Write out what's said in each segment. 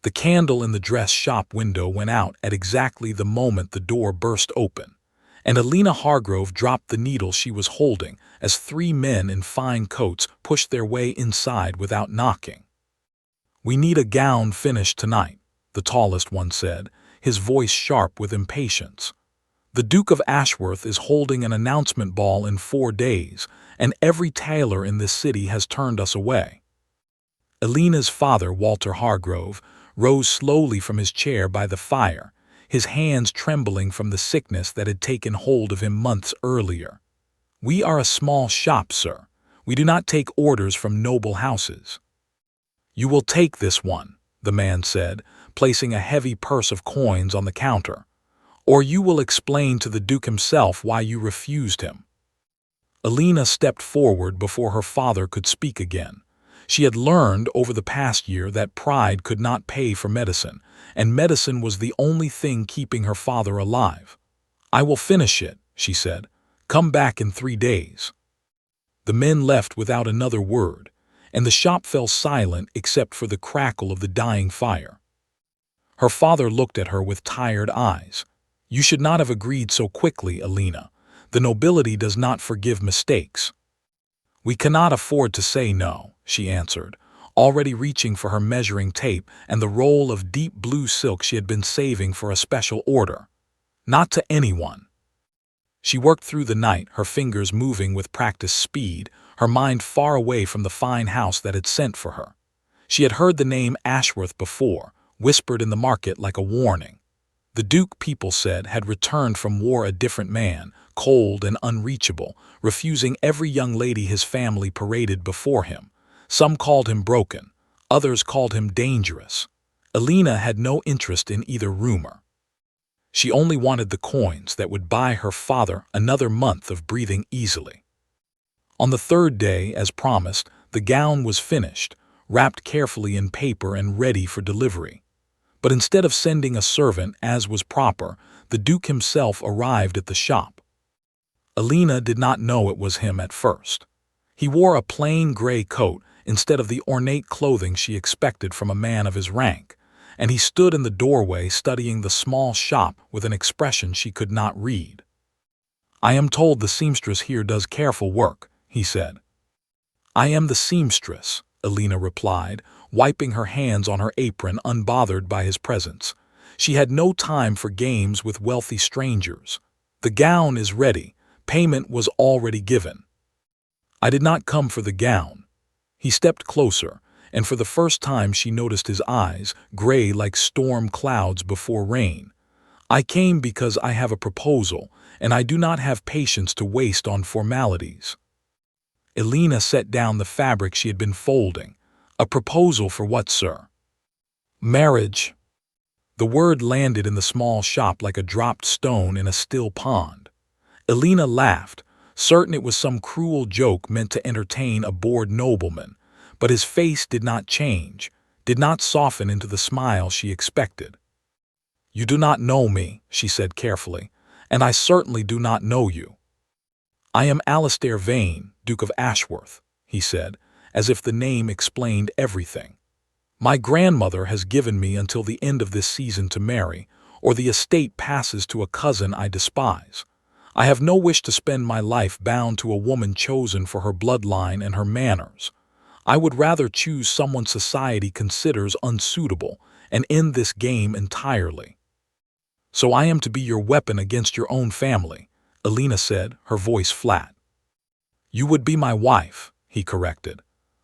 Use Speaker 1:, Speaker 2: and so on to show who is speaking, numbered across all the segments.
Speaker 1: The candle in the dress shop window went out at exactly the moment the door burst open, and Alina Hargrove dropped the needle she was holding as three men in fine coats pushed their way inside without knocking. "We need a gown finished tonight," the tallest one said, his voice sharp with impatience. "The Duke of Ashworth is holding an announcement ball in 4 days, and every tailor in this city has turned us away." Alina's father, Walter Hargrove, rose slowly from his chair by the fire, his hands trembling from the sickness that had taken hold of him months earlier. "We are a small shop, sir. We do not take orders from noble houses." "You will take this one," the man said, placing a heavy purse of coins on the counter, "or you will explain to the Duke himself why you refused him." Alina stepped forward before her father could speak again. She had learned over the past year that pride could not pay for medicine, and medicine was the only thing keeping her father alive. "I will finish it," she said. "Come back in 3 days." The men left without another word, and the shop fell silent except for the crackle of the dying fire. Her father looked at her with tired eyes. "You should not have agreed so quickly, Alina. The nobility does not forgive mistakes." "We cannot afford to say no," she answered, already reaching for her measuring tape and the roll of deep blue silk she had been saving for a special order. "Not to anyone." She worked through the night, her fingers moving with practiced speed, her mind far away from the fine house that had sent for her. She had heard the name Ashworth before, whispered in the market like a warning. The Duke, people said, had returned from war a different man, cold and unreachable, refusing every young lady his family paraded before him. Some called him broken, others called him dangerous. Alina had no interest in either rumor. She only wanted the coins that would buy her father another month of breathing easily. On the 3rd day, as promised, the gown was finished, wrapped carefully in paper and ready for delivery. But instead of sending a servant, as was proper, the Duke himself arrived at the shop. Alina did not know it was him at first. He wore a plain gray coat instead of the ornate clothing she expected from a man of his rank, and he stood in the doorway studying the small shop with an expression she could not read. "I am told the seamstress here does careful work," he said. "I am the seamstress," Alina replied, wiping her hands on her apron, unbothered by his presence. She had no time for games with wealthy strangers. "The gown is ready. Payment was already given." "I did not come for the gown." He stepped closer, and for the first time she noticed his eyes, gray like storm clouds before rain. "I came because I have a proposal, and I do not have patience to waste on formalities." Alina set down the fabric she had been folding. "A proposal for what, sir?" "Marriage." The word landed in the small shop like a dropped stone in a still pond. Alina laughed, certain it was some cruel joke meant to entertain a bored nobleman, but his face did not change, did not soften into the smile she expected. "You do not know me," she said carefully, "and I certainly do not know you." "I am Alastair Vane, Duke of Ashworth," he said, as if the name explained everything. "My grandmother has given me until the end of this season to marry, or the estate passes to a cousin I despise. I have no wish to spend my life bound to a woman chosen for her bloodline and her manners. I would rather choose someone society considers unsuitable and end this game entirely." "So I am to be your weapon against your own family," Alina said, her voice flat. "You would be my wife," he corrected,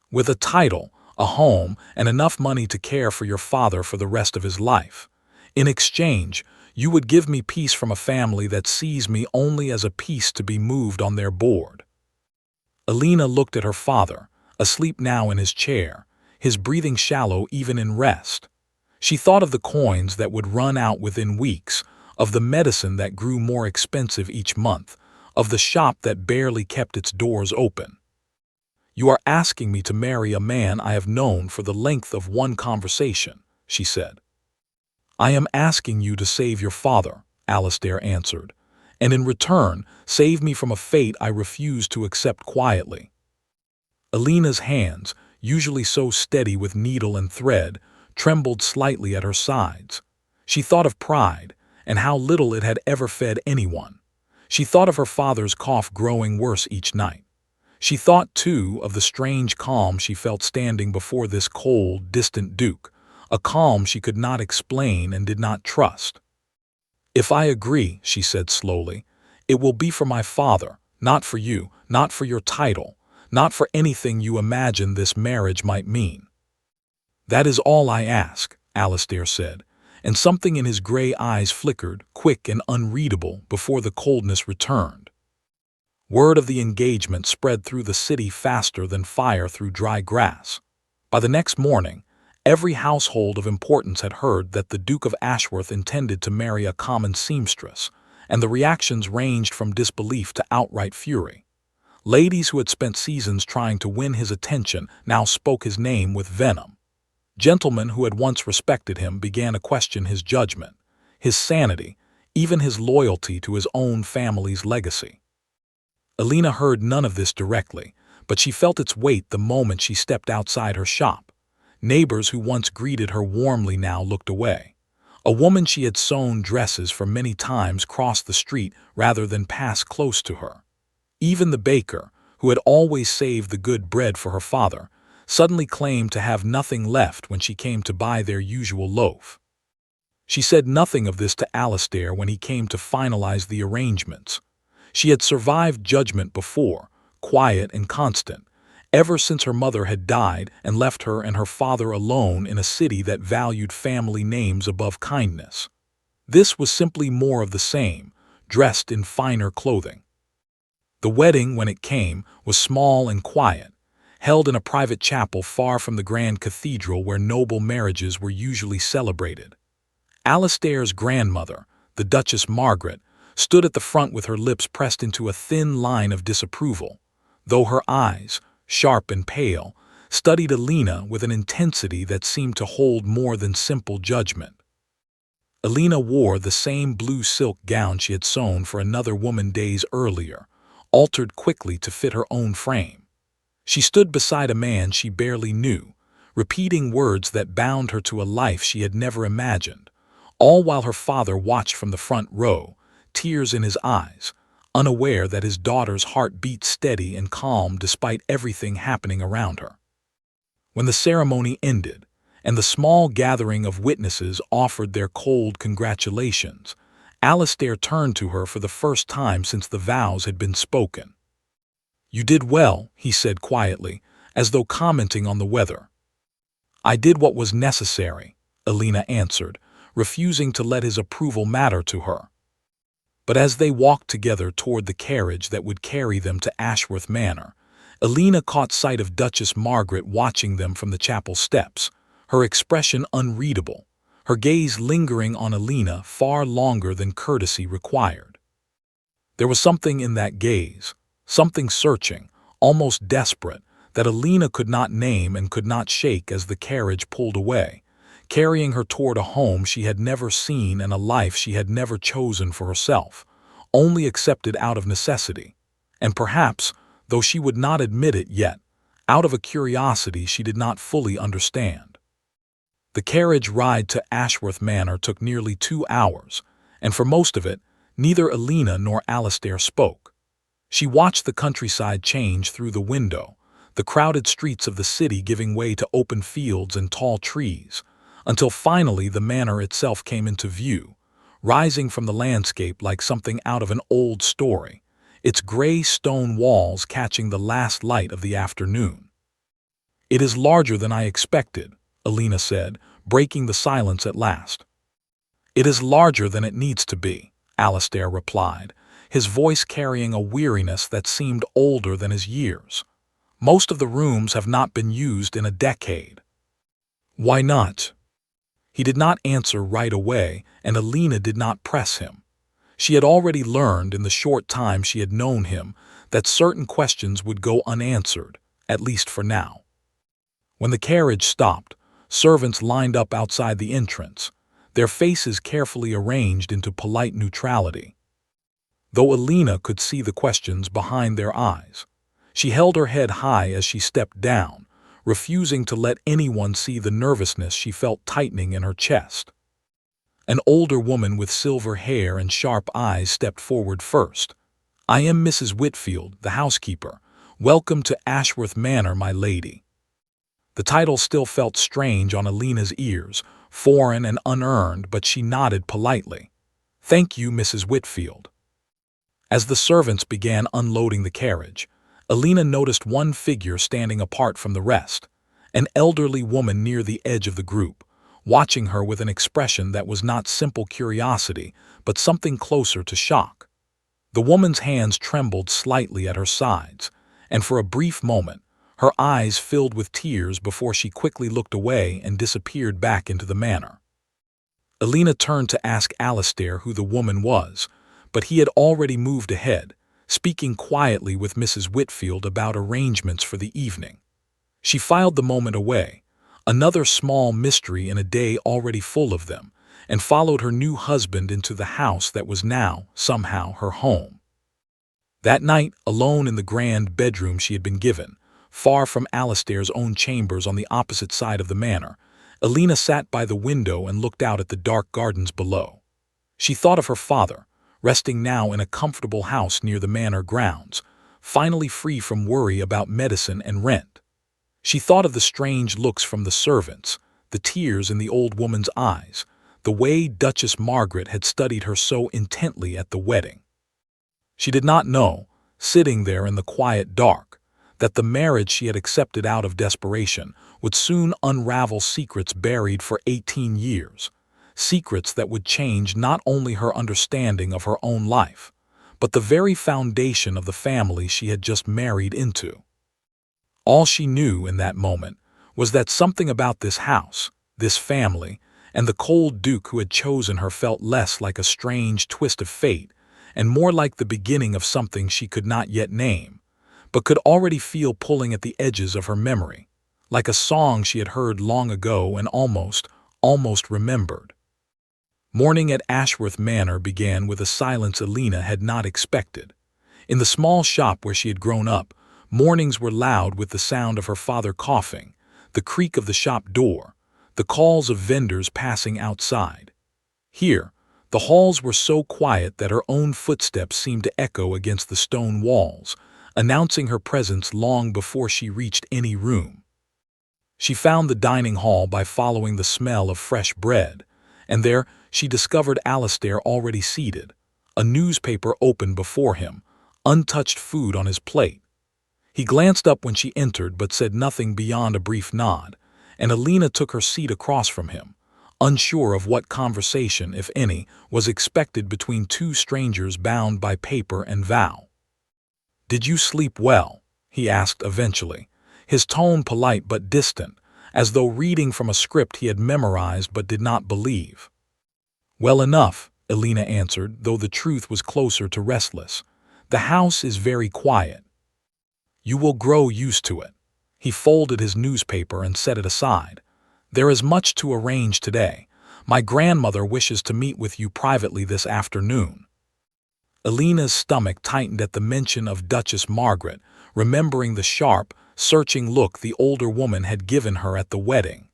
Speaker 1: "with a title, a home, and enough money to care for your father for the rest of his life. In exchange, you would give me peace from a family that sees me only as a piece to be moved on their board." Alina looked at her father, asleep now in his chair, his breathing shallow even in rest. She thought of the coins that would run out within weeks, of the medicine that grew more expensive each month, of the shop that barely kept its doors open. "You are asking me to marry a man I have known for the length of one conversation," she said. "I am asking you to save your father," Alastair answered, "and in return, save me from a fate I refuse to accept quietly." Alina's hands, usually so steady with needle and thread, trembled slightly at her sides. She thought of pride, and how little it had ever fed anyone. She thought of her father's cough growing worse each night. She thought, too, of the strange calm she felt standing before this cold, distant Duke, a calm she could not explain and did not trust. "If I agree," she said slowly, "it will be for my father, not for you, not for your title, not for anything you imagine this marriage might mean." "That is all I ask," Alistair said, and something in his gray eyes flickered, quick and unreadable, before the coldness returned. Word of the engagement spread through the city faster than fire through dry grass. By the next morning, every household of importance had heard that the Duke of Ashworth intended to marry a common seamstress, and the reactions ranged from disbelief to outright fury. Ladies who had spent seasons trying to win his attention now spoke his name with venom. Gentlemen who had once respected him began to question his judgment, his sanity, even his loyalty to his own family's legacy. Alina heard none of this directly, but she felt its weight the moment she stepped outside her shop. Neighbors who once greeted her warmly now looked away. A woman she had sewn dresses for many times crossed the street rather than pass close to her. Even the baker, who had always saved the good bread for her father, suddenly claimed to have nothing left when she came to buy their usual loaf. She said nothing of this to Alistair when he came to finalize the arrangements. She had survived judgment before, quiet and constant, ever since her mother had died and left her and her father alone in a city that valued family names above kindness. This was simply more of the same, dressed in finer clothing. The wedding, when it came, was small and quiet, held in a private chapel far from the grand cathedral where noble marriages were usually celebrated. Alistair's grandmother, the Duchess Margaret, stood at the front with her lips pressed into a thin line of disapproval, though her eyes, sharp and pale, studied Alina with an intensity that seemed to hold more than simple judgment. Alina wore the same blue silk gown she had sewn for another woman days earlier, altered quickly to fit her own frame. She stood beside a man she barely knew, repeating words that bound her to a life she had never imagined, all while her father watched from the front row, tears in his eyes, unaware that his daughter's heart beat steady and calm despite everything happening around her. When the ceremony ended, and the small gathering of witnesses offered their cold congratulations, Alistair turned to her for the first time since the vows had been spoken. "You did well," he said quietly, as though commenting on the weather. "I did what was necessary," Alina answered, refusing to let his approval matter to her. But as they walked together toward the carriage that would carry them to Ashworth Manor, Alina caught sight of Duchess Margaret watching them from the chapel steps, her expression unreadable, her gaze lingering on Alina far longer than courtesy required. There was something in that gaze, something searching, almost desperate, that Alina could not name and could not shake as the carriage pulled away, carrying her toward a home she had never seen and a life she had never chosen for herself, only accepted out of necessity, and perhaps, though she would not admit it yet, out of a curiosity she did not fully understand. The carriage ride to Ashworth Manor took nearly 2 hours, and for most of it, neither Alina nor Alistair spoke. She watched the countryside change through the window, the crowded streets of the city giving way to open fields and tall trees, until finally the manor itself came into view, rising from the landscape like something out of an old story, its gray stone walls catching the last light of the afternoon. "It is larger than I expected," Alina said, breaking the silence at last. "It is larger than it needs to be," Alistair replied, his voice carrying a weariness that seemed older than his years. "Most of the rooms have not been used in a decade." "Why not?" He did not answer right away, and Alina did not press him. She had already learned in the short time she had known him that certain questions would go unanswered, at least for now. When the carriage stopped, servants lined up outside the entrance, their faces carefully arranged into polite neutrality. Though Alina could see the questions behind their eyes, she held her head high as she stepped down, refusing to let anyone see the nervousness she felt tightening in her chest. An older woman with silver hair and sharp eyes stepped forward first. "I am Mrs. Whitfield, the housekeeper. Welcome to Ashworth Manor, my lady." The title still felt strange on Alina's ears, foreign and unearned, but she nodded politely. "Thank you, Mrs. Whitfield." As the servants began unloading the carriage, Alina noticed one figure standing apart from the rest, an elderly woman near the edge of the group, watching her with an expression that was not simple curiosity, but something closer to shock. The woman's hands trembled slightly at her sides, and for a brief moment, her eyes filled with tears before she quickly looked away and disappeared back into the manor. Alina turned to ask Alistair who the woman was, but he had already moved ahead, speaking quietly with Mrs. Whitfield about arrangements for the evening. She filed the moment away, another small mystery in a day already full of them, and followed her new husband into the house that was now, somehow, her home. That night, alone in the grand bedroom she had been given, far from Alistair's own chambers on the opposite side of the manor, Alina sat by the window and looked out at the dark gardens below. She thought of her father, resting now in a comfortable house near the manor grounds, finally free from worry about medicine and rent. She thought of the strange looks from the servants, the tears in the old woman's eyes, the way Duchess Margaret had studied her so intently at the wedding. She did not know, sitting there in the quiet dark, that the marriage she had accepted out of desperation would soon unravel secrets buried for 18 years, secrets that would change not only her understanding of her own life, but the very foundation of the family she had just married into. All she knew in that moment was that something about this house, this family, and the cold duke who had chosen her felt less like a strange twist of fate and more like the beginning of something she could not yet name, but could already feel pulling at the edges of her memory, like a song she had heard long ago and almost remembered. Morning at Ashworth Manor began with a silence Alina had not expected. In the small shop where she had grown up, mornings were loud with the sound of her father coughing, the creak of the shop door, the calls of vendors passing outside. Here, the halls were so quiet that her own footsteps seemed to echo against the stone walls, announcing her presence long before she reached any room. She found the dining hall by following the smell of fresh bread, and there she discovered Alistair already seated, a newspaper open before him, untouched food on his plate. He glanced up when she entered but said nothing beyond a brief nod, and Alina took her seat across from him, unsure of what conversation, if any, was expected between two strangers bound by paper and vow. "Did you sleep well?" he asked eventually, his tone polite but distant, as though reading from a script he had memorized but did not believe. "Well enough," Alina answered, though the truth was closer to restless. "The house is very quiet." "You will grow used to it." He folded his newspaper and set it aside. "There is much to arrange today. My grandmother wishes to meet with you privately this afternoon." Alina's stomach tightened at the mention of Duchess Margaret, remembering the sharp, searching look the older woman had given her at the wedding.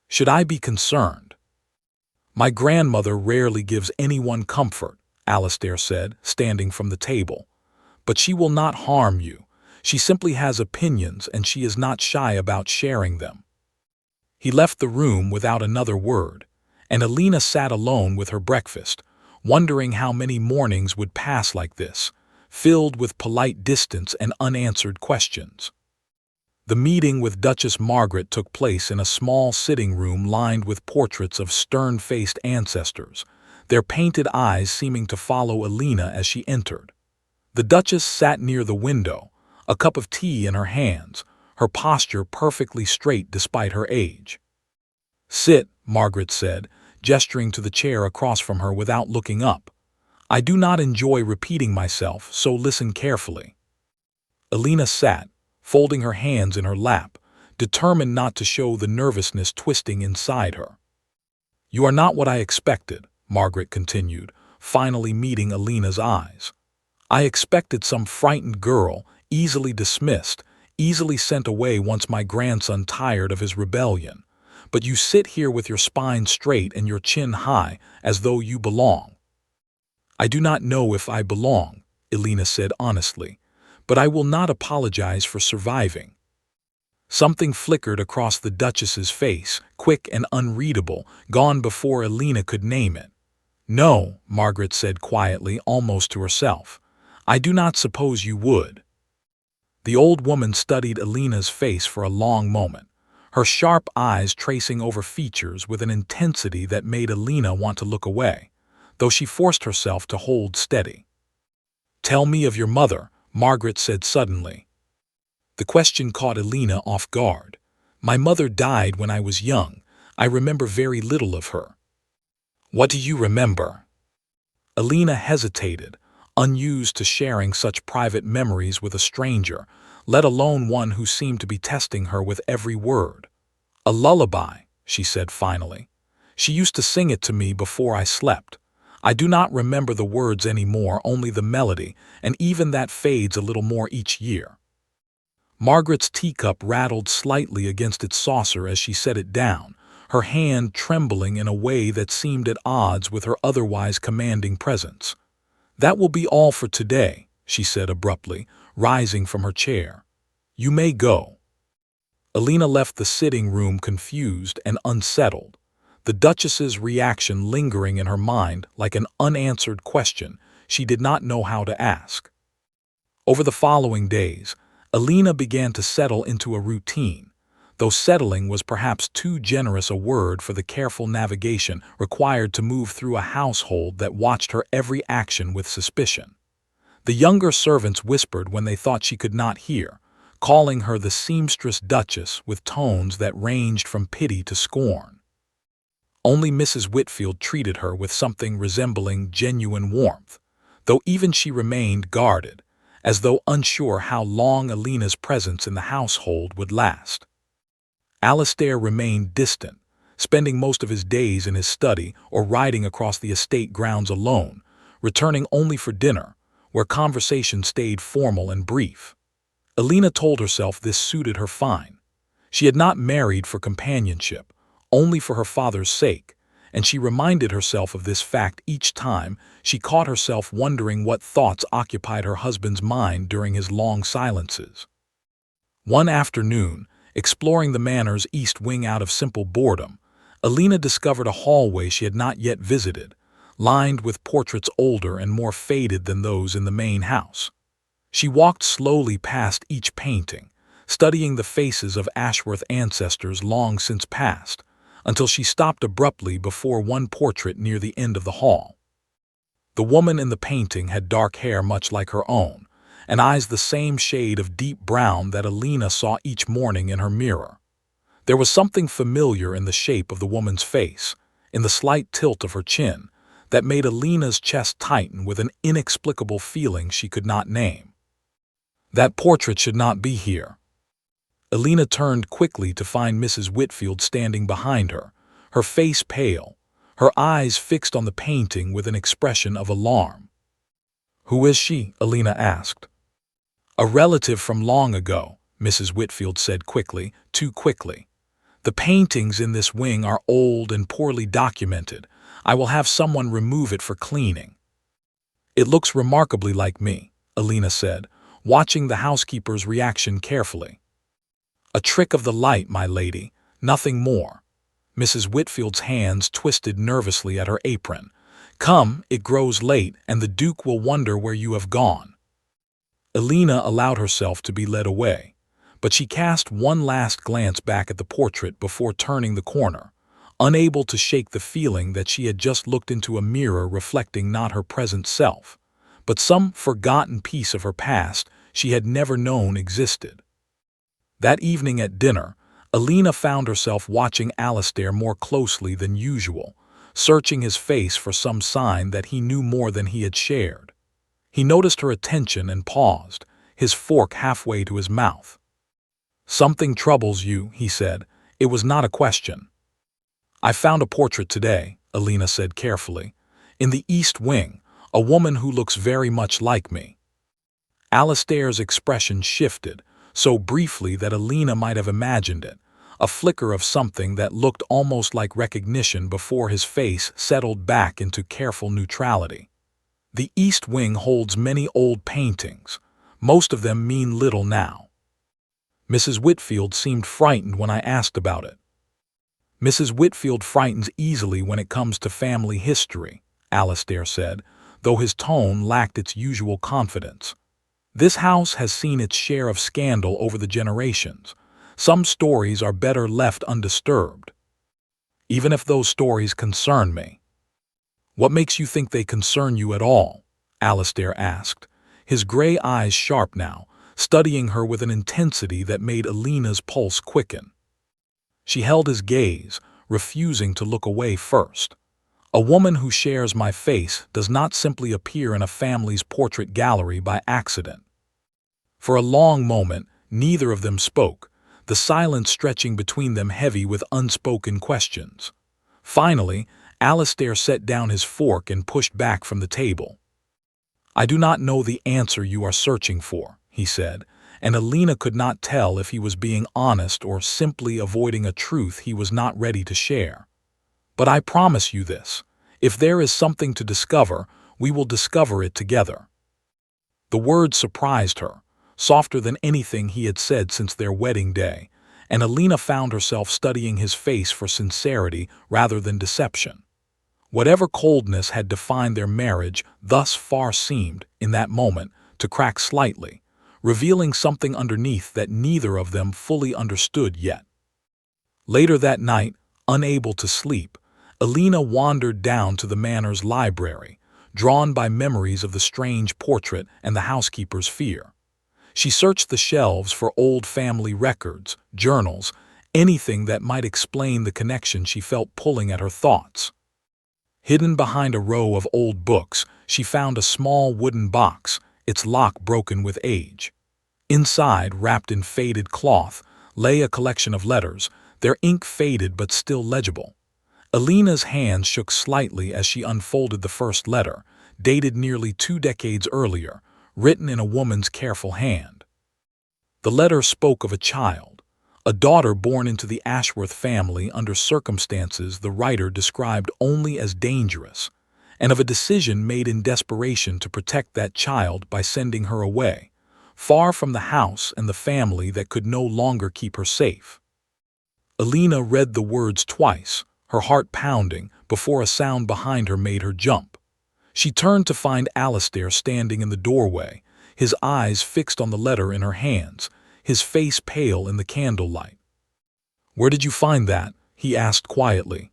Speaker 1: "Should I be concerned?" "My grandmother rarely gives anyone comfort," Alistair said, standing from the table. "But she will not harm you. She simply has opinions and she is not shy about sharing them." He left the room without another word, and Alina sat alone with her breakfast, wondering how many mornings would pass like this, filled with polite distance and unanswered questions. The meeting with Duchess Margaret took place in a small sitting room lined with portraits of stern-faced ancestors, their painted eyes seeming to follow Alina as she entered. The Duchess sat near the window, a cup of tea in her hands, her posture perfectly straight despite her age. "Sit," Margaret said, gesturing to the chair across from her without looking up. "I do not enjoy repeating myself, so listen carefully." Alina sat, folding her hands in her lap, determined not to show the nervousness twisting inside her. "You are not what I expected," Margaret continued, finally meeting Alina's eyes. "I expected some frightened girl, easily dismissed, easily sent away once my grandson tired of his rebellion. But you sit here with your spine straight and your chin high, as though you belong." "I do not know if I belong," Elena said honestly, "but I will not apologize for surviving." Something flickered across the Duchess's face, quick and unreadable, gone before Elena could name it. "No," Margaret said quietly, almost to herself. "I do not suppose you would." The old woman studied Elena's face for a long moment, her sharp eyes tracing over features with an intensity that made Elena want to look away, though she forced herself to hold steady. "Tell me of your mother," Margaret said suddenly. The question caught Elena off guard. "My mother died when I was young. I remember very little of her." "What do you remember?" Elena hesitated, unused to sharing such private memories with a stranger, let alone one who seemed to be testing her with every word. "A lullaby," she said finally. "She used to sing it to me before I slept. I do not remember the words anymore, only the melody, and even that fades a little more each year." Margaret's teacup rattled slightly against its saucer as she set it down, her hand trembling in a way that seemed at odds with her otherwise commanding presence. "That will be all for today," she said abruptly, rising from her chair. "You may go." Elena left the sitting room confused and unsettled, the Duchess's reaction lingering in her mind like an unanswered question she did not know how to ask. Over the following days, Elena began to settle into a routine, though settling was perhaps too generous a word for the careful navigation required to move through a household that watched her every action with suspicion. The younger servants whispered when they thought she could not hear, calling her the Seamstress Duchess with tones that ranged from pity to scorn. Only Mrs. Whitfield treated her with something resembling genuine warmth, though even she remained guarded, as though unsure how long Elena's presence in the household would last. Alastair remained distant, spending most of his days in his study or riding across the estate grounds alone, returning only for dinner, where conversation stayed formal and brief. Elena told herself this suited her fine. She had not married for companionship, only for her father's sake, and she reminded herself of this fact each time she caught herself wondering what thoughts occupied her husband's mind during his long silences. One afternoon, exploring the manor's east wing out of simple boredom, Elena discovered a hallway she had not yet visited, lined with portraits older and more faded than those in the main house. She walked slowly past each painting, studying the faces of Ashworth ancestors long since passed, until she stopped abruptly before one portrait near the end of the hall. The woman in the painting had dark hair much like her own, and eyes the same shade of deep brown that Elena saw each morning in her mirror. There was something familiar in the shape of the woman's face, in the slight tilt of her chin, that made Elena's chest tighten with an inexplicable feeling she could not name. That portrait should not be here. Elena turned quickly to find Mrs. Whitfield standing behind her, her face pale, her eyes fixed on the painting with an expression of alarm. "Who is she?" Elena asked. "A relative from long ago," Mrs. Whitfield said quickly, too quickly. "The paintings in this wing are old and poorly documented. I will have someone remove it for cleaning." "It looks remarkably like me," Elena said, watching the housekeeper's reaction carefully. "A trick of the light, my lady, nothing more." Mrs. Whitfield's hands twisted nervously at her apron. "Come, it grows late, and the Duke will wonder where you have gone." Elena allowed herself to be led away, but she cast one last glance back at the portrait before turning the corner, unable to shake the feeling that she had just looked into a mirror reflecting not her present self, but some forgotten piece of her past she had never known existed. That evening at dinner, Elena found herself watching Alastair more closely than usual, searching his face for some sign that he knew more than he had shared. He noticed her attention and paused, his fork halfway to his mouth. "Something troubles you," he said. It was not a question. "I found a portrait today," Elena said carefully. "In the East Wing, a woman who looks very much like me." Alastair's expression shifted, so briefly that Alina might have imagined it, a flicker of something that looked almost like recognition before his face settled back into careful neutrality. The East Wing holds many old paintings. Most of them mean little now. Mrs. Whitfield seemed frightened when I asked about it. Mrs. Whitfield frightens easily when it comes to family history, Alastair said, though his tone lacked its usual confidence. This house has seen its share of scandal over the generations. Some stories are better left undisturbed. Even if those stories concern me. What makes you think they concern you at all? Alastair asked, his gray eyes sharp now, studying her with an intensity that made Alina's pulse quicken. She held his gaze, refusing to look away first. A woman who shares my face does not simply appear in a family's portrait gallery by accident. For a long moment, neither of them spoke, the silence stretching between them heavy with unspoken questions. Finally, Alastair set down his fork and pushed back from the table. "I do not know the answer you are searching for," he said, and Alina could not tell if he was being honest or simply avoiding a truth he was not ready to share. "But I promise you this, if there is something to discover, we will discover it together." The words surprised her, softer than anything he had said since their wedding day, and Alina found herself studying his face for sincerity rather than deception. Whatever coldness had defined their marriage thus far seemed, in that moment, to crack slightly, revealing something underneath that neither of them fully understood yet. Later that night, unable to sleep, Alina wandered down to the manor's library, drawn by memories of the strange portrait and the housekeeper's fear. She searched the shelves for old family records, journals, anything that might explain the connection she felt pulling at her thoughts. Hidden behind a row of old books, she found a small wooden box, its lock broken with age. Inside, wrapped in faded cloth, lay a collection of letters, their ink faded but still legible. Alina's hands shook slightly as she unfolded the first letter, dated nearly 2 decades earlier, written in a woman's careful hand. The letter spoke of a child, a daughter born into the Ashworth family under circumstances the writer described only as dangerous, and of a decision made in desperation to protect that child by sending her away, far from the house and the family that could no longer keep her safe. Alina read the words twice, her heart pounding, before a sound behind her made her jump. She turned to find Alastair standing in the doorway, his eyes fixed on the letter in her hands, his face pale in the candlelight. "Where did you find that?" he asked quietly.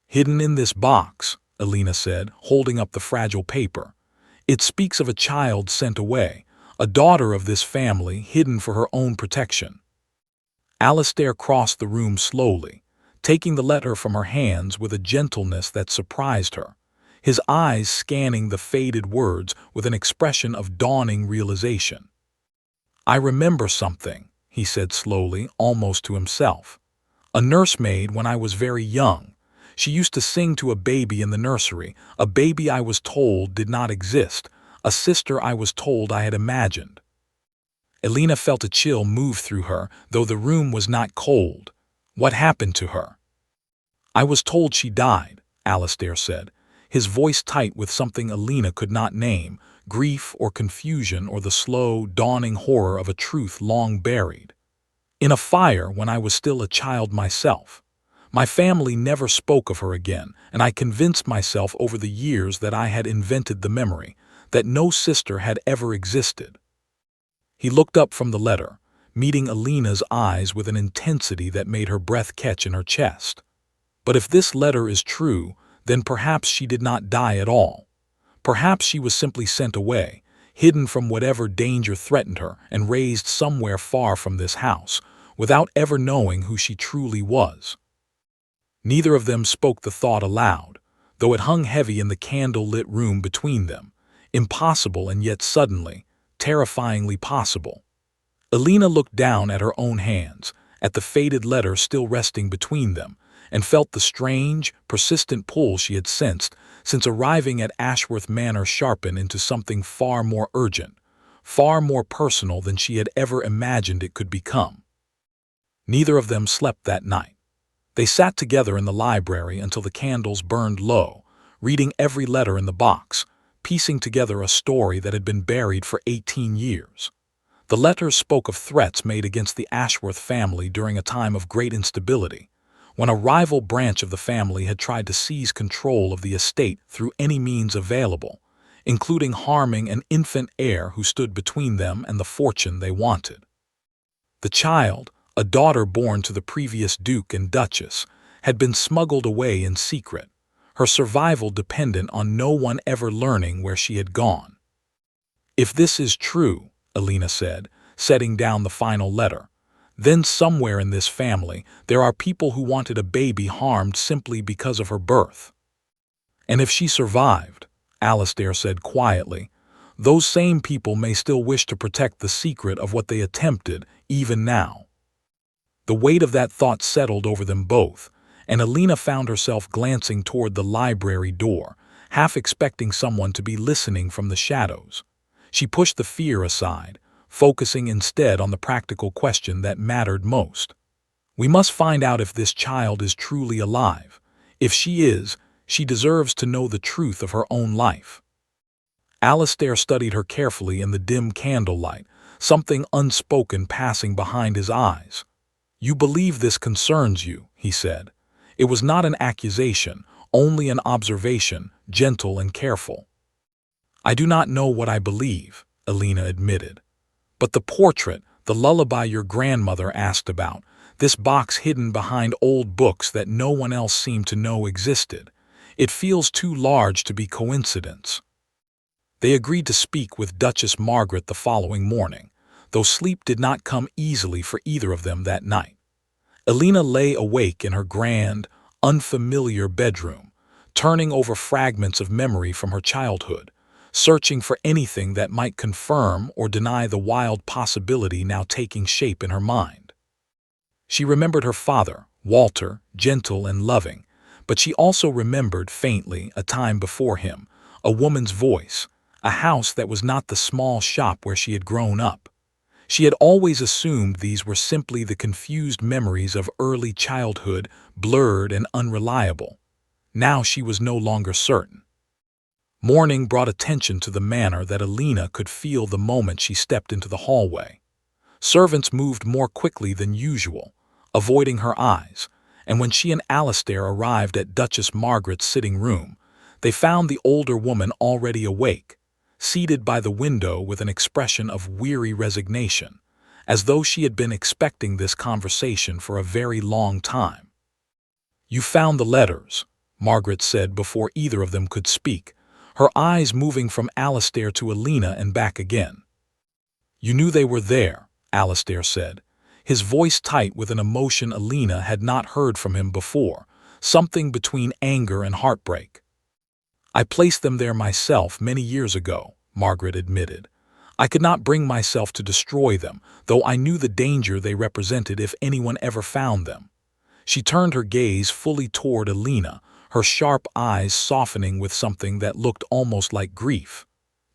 Speaker 1: "Hidden in this box," Alina said, holding up the fragile paper. "It speaks of a child sent away, a daughter of this family hidden for her own protection." Alastair crossed the room slowly, taking the letter from her hands with a gentleness that surprised her, his eyes scanning the faded words with an expression of dawning realization. "I remember something," he said slowly, almost to himself. "A nursemaid when I was very young. She used to sing to a baby in the nursery, a baby I was told did not exist, a sister I was told I had imagined." Alina felt a chill move through her, though the room was not cold. "What happened to her?" "I was told she died," Alastair said, his voice tight with something Alina could not name, grief or confusion or the slow, dawning horror of a truth long buried. "In a fire when I was still a child myself. My family never spoke of her again, and I convinced myself over the years that I had invented the memory, that no sister had ever existed." He looked up from the letter, meeting Alina's eyes with an intensity that made her breath catch in her chest. "But if this letter is true, then perhaps she did not die at all. Perhaps she was simply sent away, hidden from whatever danger threatened her and raised somewhere far from this house, without ever knowing who she truly was." Neither of them spoke the thought aloud, though it hung heavy in the candle-lit room between them, impossible and yet suddenly, terrifyingly possible. Alina looked down at her own hands, at the faded letter still resting between them, and felt the strange, persistent pull she had sensed since arriving at Ashworth Manor sharpen into something far more urgent, far more personal than she had ever imagined it could become. Neither of them slept that night. They sat together in the library until the candles burned low, reading every letter in the box, piecing together a story that had been buried for 18 years. The letters spoke of threats made against the Ashworth family during a time of great instability, when a rival branch of the family had tried to seize control of the estate through any means available, including harming an infant heir who stood between them and the fortune they wanted. The child, a daughter born to the previous Duke and Duchess, had been smuggled away in secret, her survival dependent on no one ever learning where she had gone. "If this is true," Alina said, setting down the final letter, "then somewhere in this family there are people who wanted a baby harmed simply because of her birth. And if she survived," Alastair said quietly, "those same people may still wish to protect the secret of what they attempted, even now." The weight of that thought settled over them both, and Alina found herself glancing toward the library door, half expecting someone to be listening from the shadows. She pushed the fear aside, focusing instead on the practical question that mattered most. "We must find out if this child is truly alive. If she is, she deserves to know the truth of her own life." Alastair studied her carefully in the dim candlelight, something unspoken passing behind his eyes. "You believe this concerns you," he said. It was not an accusation, only an observation, gentle and careful. "I do not know what I believe," Alina admitted. "But the portrait, the lullaby your grandmother asked about, this box hidden behind old books that no one else seemed to know existed, it feels too large to be coincidence." They agreed to speak with Duchess Margaret the following morning, though sleep did not come easily for either of them that night. Alina lay awake in her grand, unfamiliar bedroom, turning over fragments of memory from her childhood, searching for anything that might confirm or deny the wild possibility now taking shape in her mind. She remembered her father, Walter, gentle and loving, but she also remembered faintly a time before him, a woman's voice, a house that was not the small shop where she had grown up. She had always assumed these were simply the confused memories of early childhood, blurred and unreliable. Now she was no longer certain. Morning brought attention to the manner that Alina could feel the moment she stepped into the hallway. Servants moved more quickly than usual, avoiding her eyes, and when she and Alastair arrived at Duchess Margaret's sitting room, they found the older woman already awake, seated by the window with an expression of weary resignation, as though she had been expecting this conversation for a very long time. "You found the letters," Margaret said before either of them could speak, her eyes moving from Alastair to Alina and back again. "You knew they were there," Alastair said, his voice tight with an emotion Alina had not heard from him before, something between anger and heartbreak. "I placed them there myself many years ago," Margaret admitted. "I could not bring myself to destroy them, though I knew the danger they represented if anyone ever found them." She turned her gaze fully toward Alina, her sharp eyes softening with something that looked almost like grief.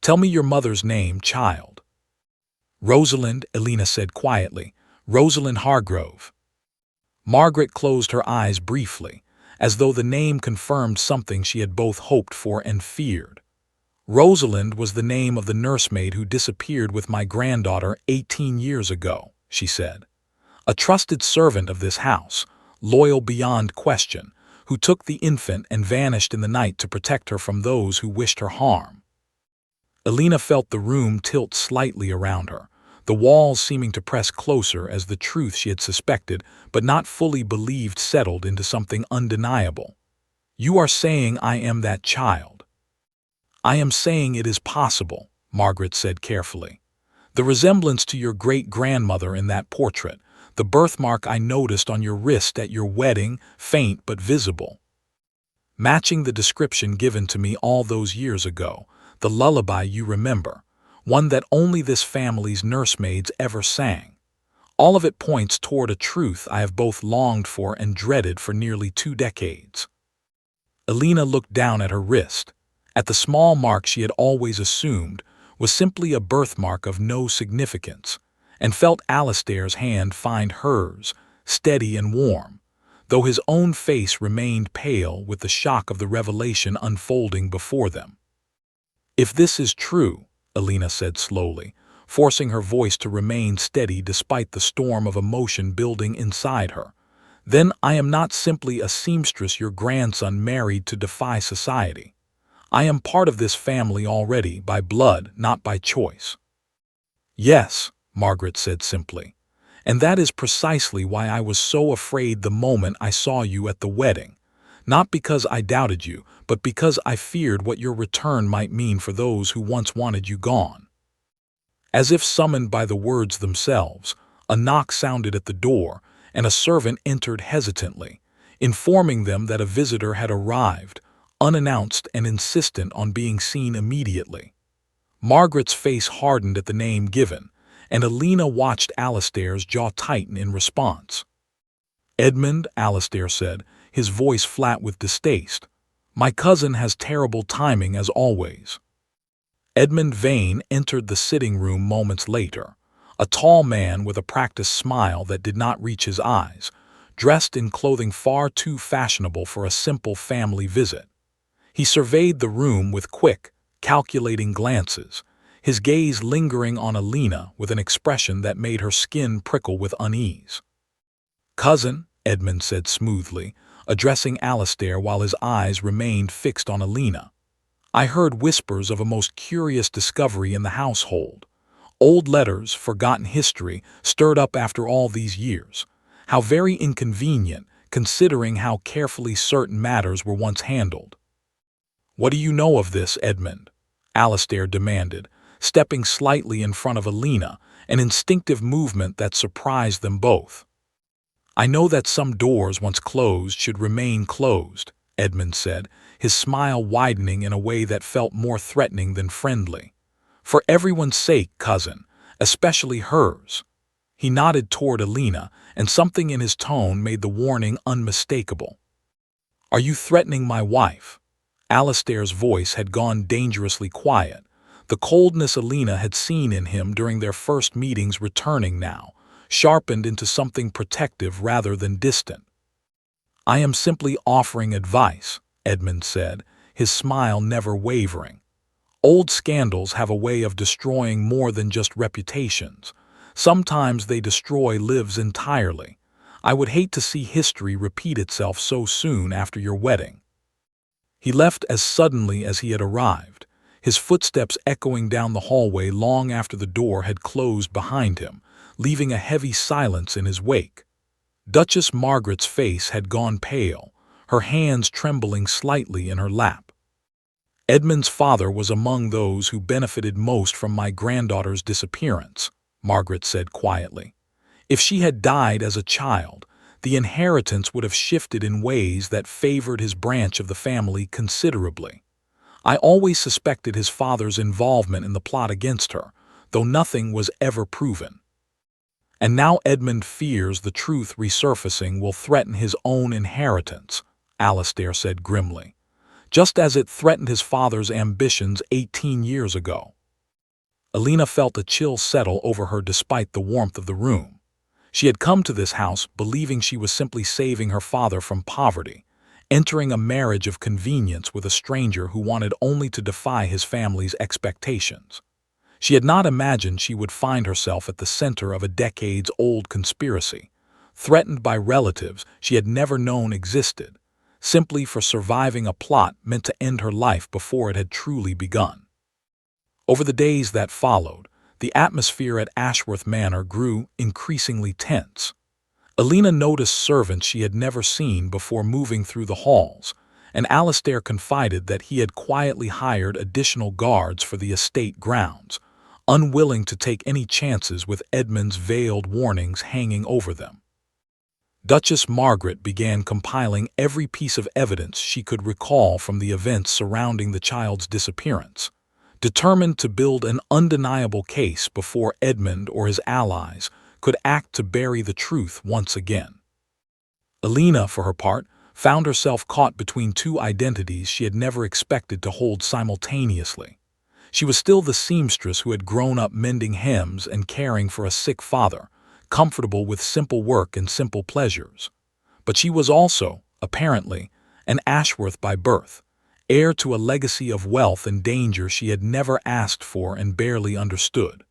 Speaker 1: "Tell me your mother's name, child." "Rosalind," Alina said quietly. "Rosalind Hargrove." Margaret closed her eyes briefly, as though the name confirmed something she had both hoped for and feared. "Rosalind was the name of the nursemaid who disappeared with my granddaughter 18 years ago," she said. "A trusted servant of this house, loyal beyond question, who took the infant and vanished in the night to protect her from those who wished her harm." Alina felt the room tilt slightly around her, the walls seeming to press closer as the truth she had suspected but not fully believed settled into something undeniable. "You are saying I am that child." "I am saying it is possible," Margaret said carefully. "The resemblance to your great-grandmother in that portrait, the birthmark I noticed on your wrist at your wedding, faint but visible. Matching the description given to me all those years ago, the lullaby you remember, one that only this family's nursemaids ever sang. All of it points toward a truth I have both longed for and dreaded for nearly 2 decades. Alina looked down at her wrist, at the small mark she had always assumed was simply a birthmark of no significance, and felt Alistair's hand find hers, steady and warm, though his own face remained pale with the shock of the revelation unfolding before them. "If this is true," Alina said slowly, forcing her voice to remain steady despite the storm of emotion building inside her, "then I am not simply a seamstress your grandson married to defy society. I am part of this family already, by blood, not by choice." "Yes," Margaret said simply, "and that is precisely why I was so afraid the moment I saw you at the wedding. Not because I doubted you, but because I feared what your return might mean for those who once wanted you gone." As if summoned by the words themselves, a knock sounded at the door, and a servant entered hesitantly, informing them that a visitor had arrived, unannounced and insistent on being seen immediately. Margaret's face hardened at the name given, and Alina watched Alistair's jaw tighten in response. "Edmund," Alistair said, his voice flat with distaste, "my cousin has terrible timing as always." Edmund Vane entered the sitting room moments later, a tall man with a practiced smile that did not reach his eyes, dressed in clothing far too fashionable for a simple family visit. He surveyed the room with quick, calculating glances, his gaze lingering on Alina with an expression that made her skin prickle with unease. "Cousin," Edmund said smoothly, addressing Alistair while his eyes remained fixed on Alina, "I heard whispers of a most curious discovery in the household. Old letters, forgotten history, stirred up after all these years. How very inconvenient, considering how carefully certain matters were once handled." "What do you know of this, Edmund?" Alistair demanded, stepping slightly in front of Alina, an instinctive movement that surprised them both. "I know that some doors once closed should remain closed," Edmund said, his smile widening in a way that felt more threatening than friendly. "For everyone's sake, cousin, especially hers." He nodded toward Alina, and something in his tone made the warning unmistakable. "Are you threatening my wife?" Alistair's voice had gone dangerously quiet, the coldness Alina had seen in him during their first meetings returning now, sharpened into something protective rather than distant. "I am simply offering advice," Edmund said, his smile never wavering. "Old scandals have a way of destroying more than just reputations. Sometimes they destroy lives entirely. I would hate to see history repeat itself so soon after your wedding." He left as suddenly as he had arrived, his footsteps echoing down the hallway long after the door had closed behind him, leaving a heavy silence in his wake. Duchess Margaret's face had gone pale, her hands trembling slightly in her lap. "Edmund's father was among those who benefited most from my granddaughter's disappearance," Margaret said quietly. "If she had died as a child, the inheritance would have shifted in ways that favored his branch of the family considerably. I always suspected his father's involvement in the plot against her, though nothing was ever proven. And now Edmund fears the truth resurfacing will threaten his own inheritance," Alistair said grimly, "just as it threatened his father's ambitions 18 years ago." Alina felt a chill settle over her despite the warmth of the room. She had come to this house believing she was simply saving her father from poverty, entering a marriage of convenience with a stranger who wanted only to defy his family's expectations. She had not imagined she would find herself at the center of a decades-old conspiracy, threatened by relatives she had never known existed, simply for surviving a plot meant to end her life before it had truly begun. Over the days that followed, the atmosphere at Ashworth Manor grew increasingly tense. Alina noticed servants she had never seen before moving through the halls, and Alistair confided that he had quietly hired additional guards for the estate grounds, unwilling to take any chances with Edmund's veiled warnings hanging over them. Duchess Margaret began compiling every piece of evidence she could recall from the events surrounding the child's disappearance, determined to build an undeniable case before Edmund or his allies could act to bury the truth once again. Alina, for her part, found herself caught between two identities she had never expected to hold simultaneously. She was still the seamstress who had grown up mending hems and caring for a sick father, comfortable with simple work and simple pleasures. But she was also, apparently, an Ashworth by birth, heir to a legacy of wealth and danger she had never asked for and barely understood.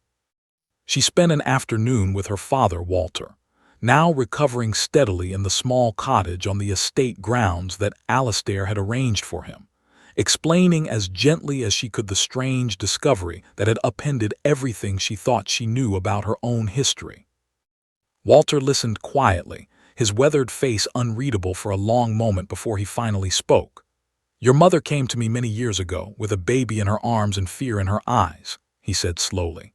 Speaker 1: She spent an afternoon with her father, Walter, now recovering steadily in the small cottage on the estate grounds that Alistair had arranged for him, explaining as gently as she could the strange discovery that had upended everything she thought she knew about her own history. Walter listened quietly, his weathered face unreadable for a long moment before he finally spoke. "Your mother came to me many years ago, with a baby in her arms and fear in her eyes," he said slowly.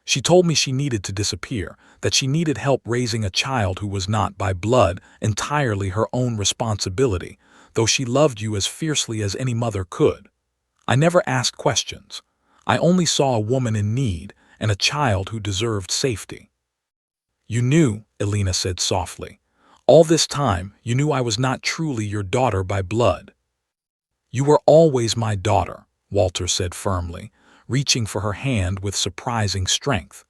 Speaker 1: "She told me she needed to disappear, that she needed help raising a child who was not, by blood, entirely her own responsibility, though she loved you as fiercely as any mother could. I never asked questions. I only saw a woman in need and a child who deserved safety." "You knew," Elena said softly. "All this time, you knew I was not truly your daughter by blood." "You were always my daughter," Walter said firmly, reaching for her hand with surprising strength.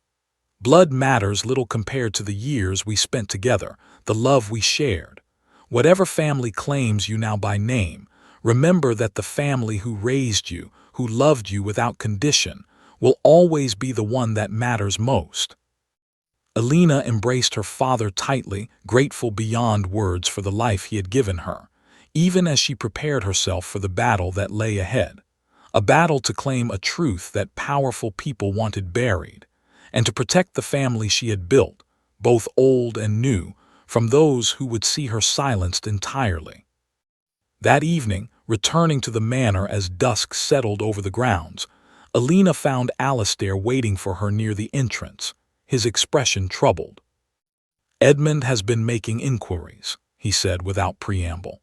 Speaker 1: "Blood matters little compared to the years we spent together, the love we shared. Whatever family claims you now by name, remember that the family who raised you, who loved you without condition, will always be the one that matters most." Elena embraced her father tightly, grateful beyond words for the life he had given her, even as she prepared herself for the battle that lay ahead. A battle to claim a truth that powerful people wanted buried, and to protect the family she had built, both old and new, from those who would see her silenced entirely. That evening, returning to the manor as dusk settled over the grounds, Elena found Alistair waiting for her near the entrance, his expression troubled. "Edmund has been making inquiries," he said without preamble.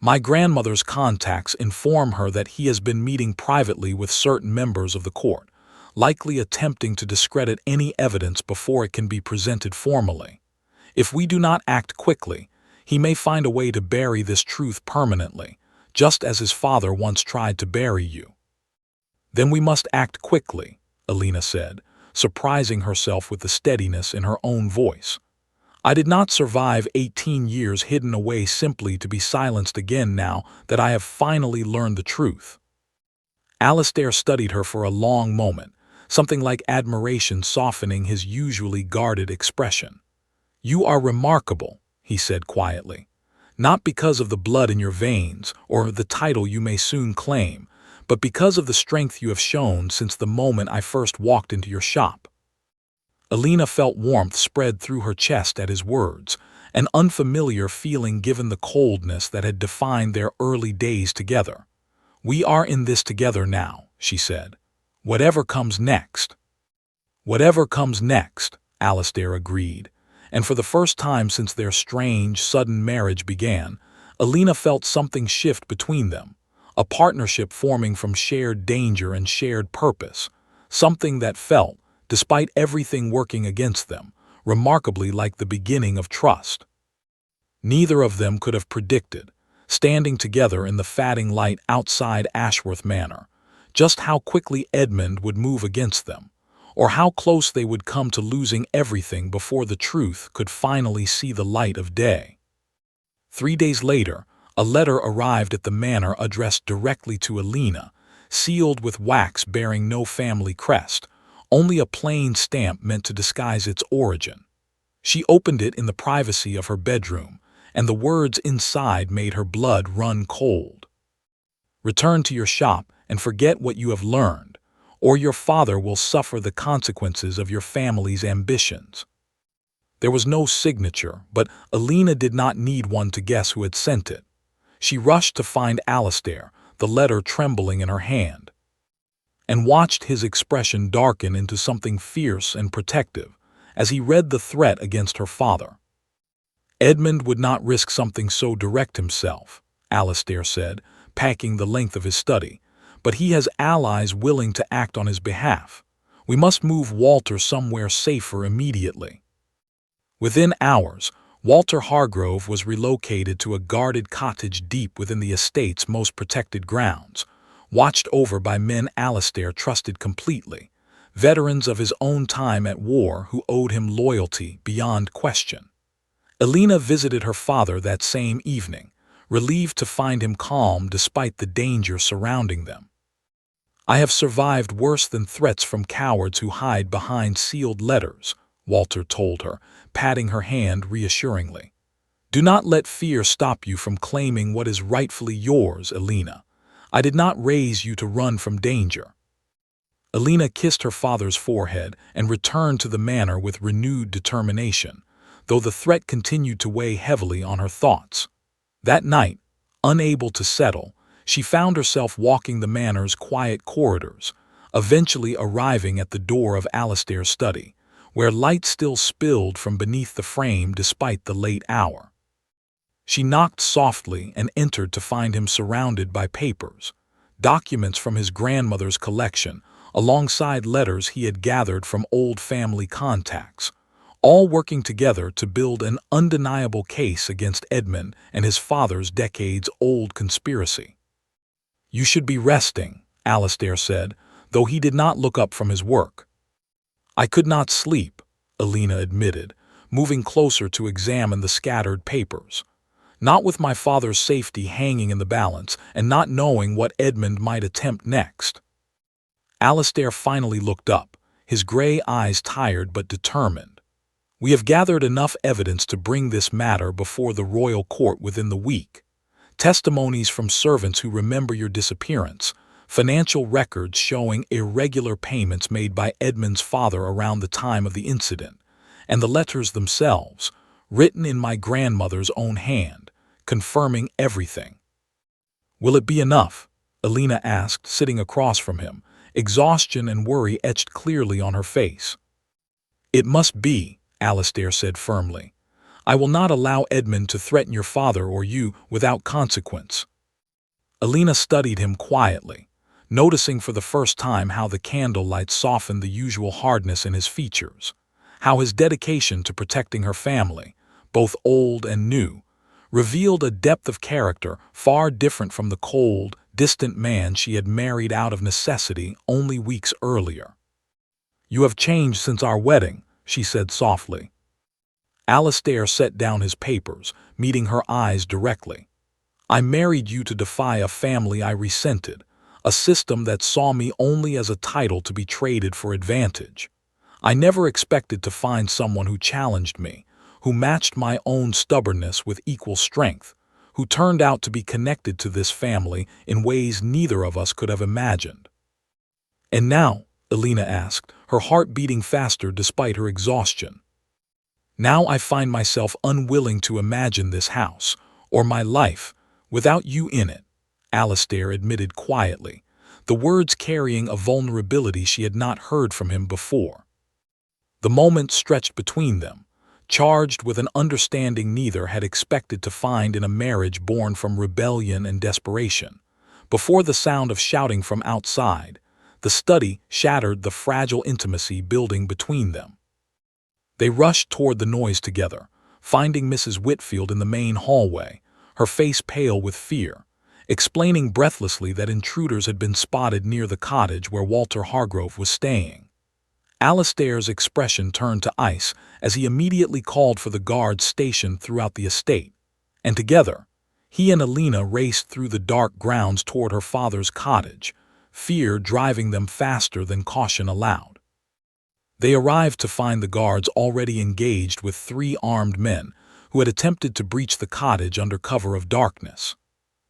Speaker 1: "My grandmother's contacts inform her that he has been meeting privately with certain members of the court, likely attempting to discredit any evidence before it can be presented formally. If we do not act quickly, he may find a way to bury this truth permanently, just as his father once tried to bury you." "Then we must act quickly," Elena said, surprising herself with the steadiness in her own voice. "I did not survive 18 years hidden away simply to be silenced again now that I have finally learned the truth." Alistair studied her for a long moment, something like admiration softening his usually guarded expression. "You are remarkable," he said quietly, "not because of the blood in your veins or the title you may soon claim, but because of the strength you have shown since the moment I first walked into your shop." Elena felt warmth spread through her chest at his words, an unfamiliar feeling given the coldness that had defined their early days together. "We are in this together now," she said. "Whatever comes next." "Whatever comes next," Alistair agreed, and for the first time since their strange, sudden marriage began, Elena felt something shift between them, a partnership forming from shared danger and shared purpose, something that felt, despite everything working against them, remarkably like the beginning of trust. Neither of them could have predicted, standing together in the fading light outside Ashworth Manor, just how quickly Edmund would move against them, or how close they would come to losing everything before the truth could finally see the light of day. 3 days later, a letter arrived at the manor addressed directly to Elena, sealed with wax bearing no family crest, only a plain stamp meant to disguise its origin. She opened it in the privacy of her bedroom, and the words inside made her blood run cold. "Return to your shop and forget what you have learned, or your father will suffer the consequences of your family's ambitions." There was no signature, but Elena did not need one to guess who had sent it. She rushed to find Alistair, the letter trembling in her hand, and watched his expression darken into something fierce and protective as he read the threat against her father. "Edmund would not risk something so direct himself," Alistair said, packing the length of his study, "but he has allies willing to act on his behalf. We must move Walter somewhere safer immediately." Within hours, Walter Hargrove was relocated to a guarded cottage deep within the estate's most protected grounds, watched over by men Alistair trusted completely, veterans of his own time at war who owed him loyalty beyond question. Alina visited her father that same evening, relieved to find him calm despite the danger surrounding them. "I have survived worse than threats from cowards who hide behind sealed letters," Walter told her, patting her hand reassuringly. "Do not let fear stop you from claiming what is rightfully yours, Alina. I did not raise you to run from danger." Alina kissed her father's forehead and returned to the manor with renewed determination, though the threat continued to weigh heavily on her thoughts. That night, unable to settle, she found herself walking the manor's quiet corridors, eventually arriving at the door of Alistair's study, where light still spilled from beneath the frame despite the late hour. She knocked softly and entered to find him surrounded by papers, documents from his grandmother's collection, alongside letters he had gathered from old family contacts, all working together to build an undeniable case against Edmund and his father's decades-old conspiracy. "You should be resting," Alistair said, though he did not look up from his work. "I could not sleep," Alina admitted, moving closer to examine the scattered papers. "Not with my father's safety hanging in the balance and not knowing what Edmund might attempt next." Alistair finally looked up, his gray eyes tired but determined. "We have gathered enough evidence to bring this matter before the royal court within the week. Testimonies from servants who remember your disappearance, financial records showing irregular payments made by Edmund's father around the time of the incident, and the letters themselves, written in my grandmother's own hand, confirming everything." "Will it be enough?" Alina asked, sitting across from him, exhaustion and worry etched clearly on her face. "It must be," Alistair said firmly. "I will not allow Edmund to threaten your father or you without consequence." Alina studied him quietly, noticing for the first time how the candlelight softened the usual hardness in his features, how his dedication to protecting her family, both old and new, revealed a depth of character far different from the cold, distant man she had married out of necessity only weeks earlier. "You have changed since our wedding," she said softly. Alistair set down his papers, meeting her eyes directly. "I married you to defy a family I resented, a system that saw me only as a title to be traded for advantage. I never expected to find someone who challenged me, who matched my own stubbornness with equal strength, who turned out to be connected to this family in ways neither of us could have imagined." "And now," Alina asked, her heart beating faster despite her exhaustion, "now I find myself unwilling to imagine this house, or my life, without you in it," Alistair admitted quietly, the words carrying a vulnerability she had not heard from him before. The moment stretched between them, charged with an understanding neither had expected to find in a marriage born from rebellion and desperation. Before the sound of shouting from outside, the study shattered the fragile intimacy building between them. They rushed toward the noise together, finding Mrs. Whitfield in the main hallway, her face pale with fear, explaining breathlessly that intruders had been spotted near the cottage where Walter Hargrove was staying. Alistair's expression turned to ice as he immediately called for the guards stationed throughout the estate, and together, he and Alina raced through the dark grounds toward her father's cottage, fear driving them faster than caution allowed. They arrived to find the guards already engaged with 3 armed men who had attempted to breach the cottage under cover of darkness.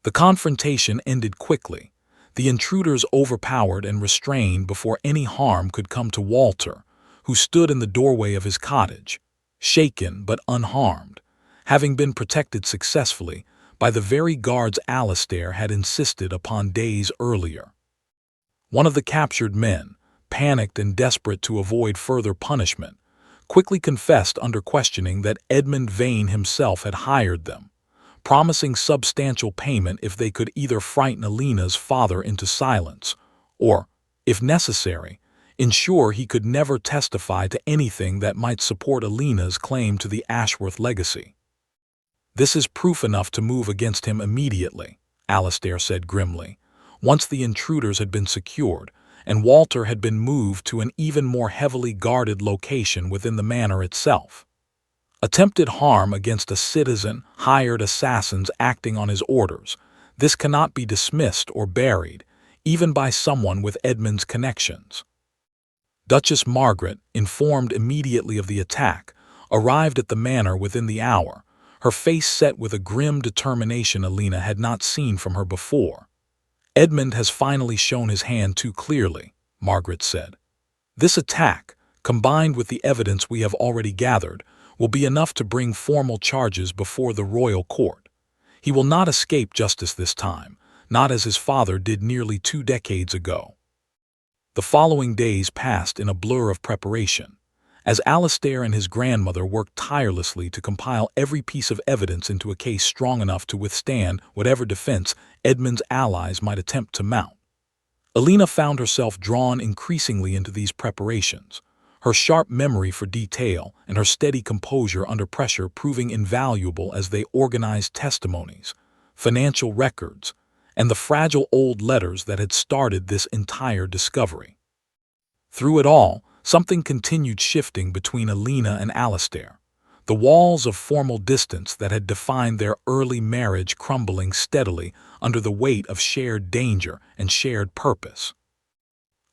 Speaker 1: The confrontation ended quickly, the intruders overpowered and restrained before any harm could come to Walter, who stood in the doorway of his cottage, shaken but unharmed, having been protected successfully by the very guards Alistair had insisted upon days earlier. One of the captured men, panicked and desperate to avoid further punishment, quickly confessed under questioning that Edmund Vane himself had hired them, promising substantial payment if they could either frighten Alina's father into silence or, if necessary, ensure he could never testify to anything that might support Alina's claim to the Ashworth legacy. "This is proof enough to move against him immediately," Alistair said grimly, once the intruders had been secured, and Walter had been moved to an even more heavily guarded location within the manor itself. Attempted harm against a citizen, hired assassins acting on his orders. This cannot be dismissed or buried, even by someone with Edmund's connections. Duchess Margaret, informed immediately of the attack, arrived at the manor within the hour, her face set with a grim determination Alina had not seen from her before. "Edmund has finally shown his hand too clearly," Margaret said. "This attack, combined with the evidence we have already gathered, will be enough to bring formal charges before the royal court. He will not escape justice this time, not as his father did nearly 2 decades ago." The following days passed in a blur of preparation, as Alastair and his grandmother worked tirelessly to compile every piece of evidence into a case strong enough to withstand whatever defense Edmund's allies might attempt to mount. Alina found herself drawn increasingly into these preparations, her sharp memory for detail and her steady composure under pressure proving invaluable as they organized testimonies, financial records, and the fragile old letters that had started this entire discovery. Through it all, something continued shifting between Alina and Alastair, the walls of formal distance that had defined their early marriage crumbling steadily under the weight of shared danger and shared purpose.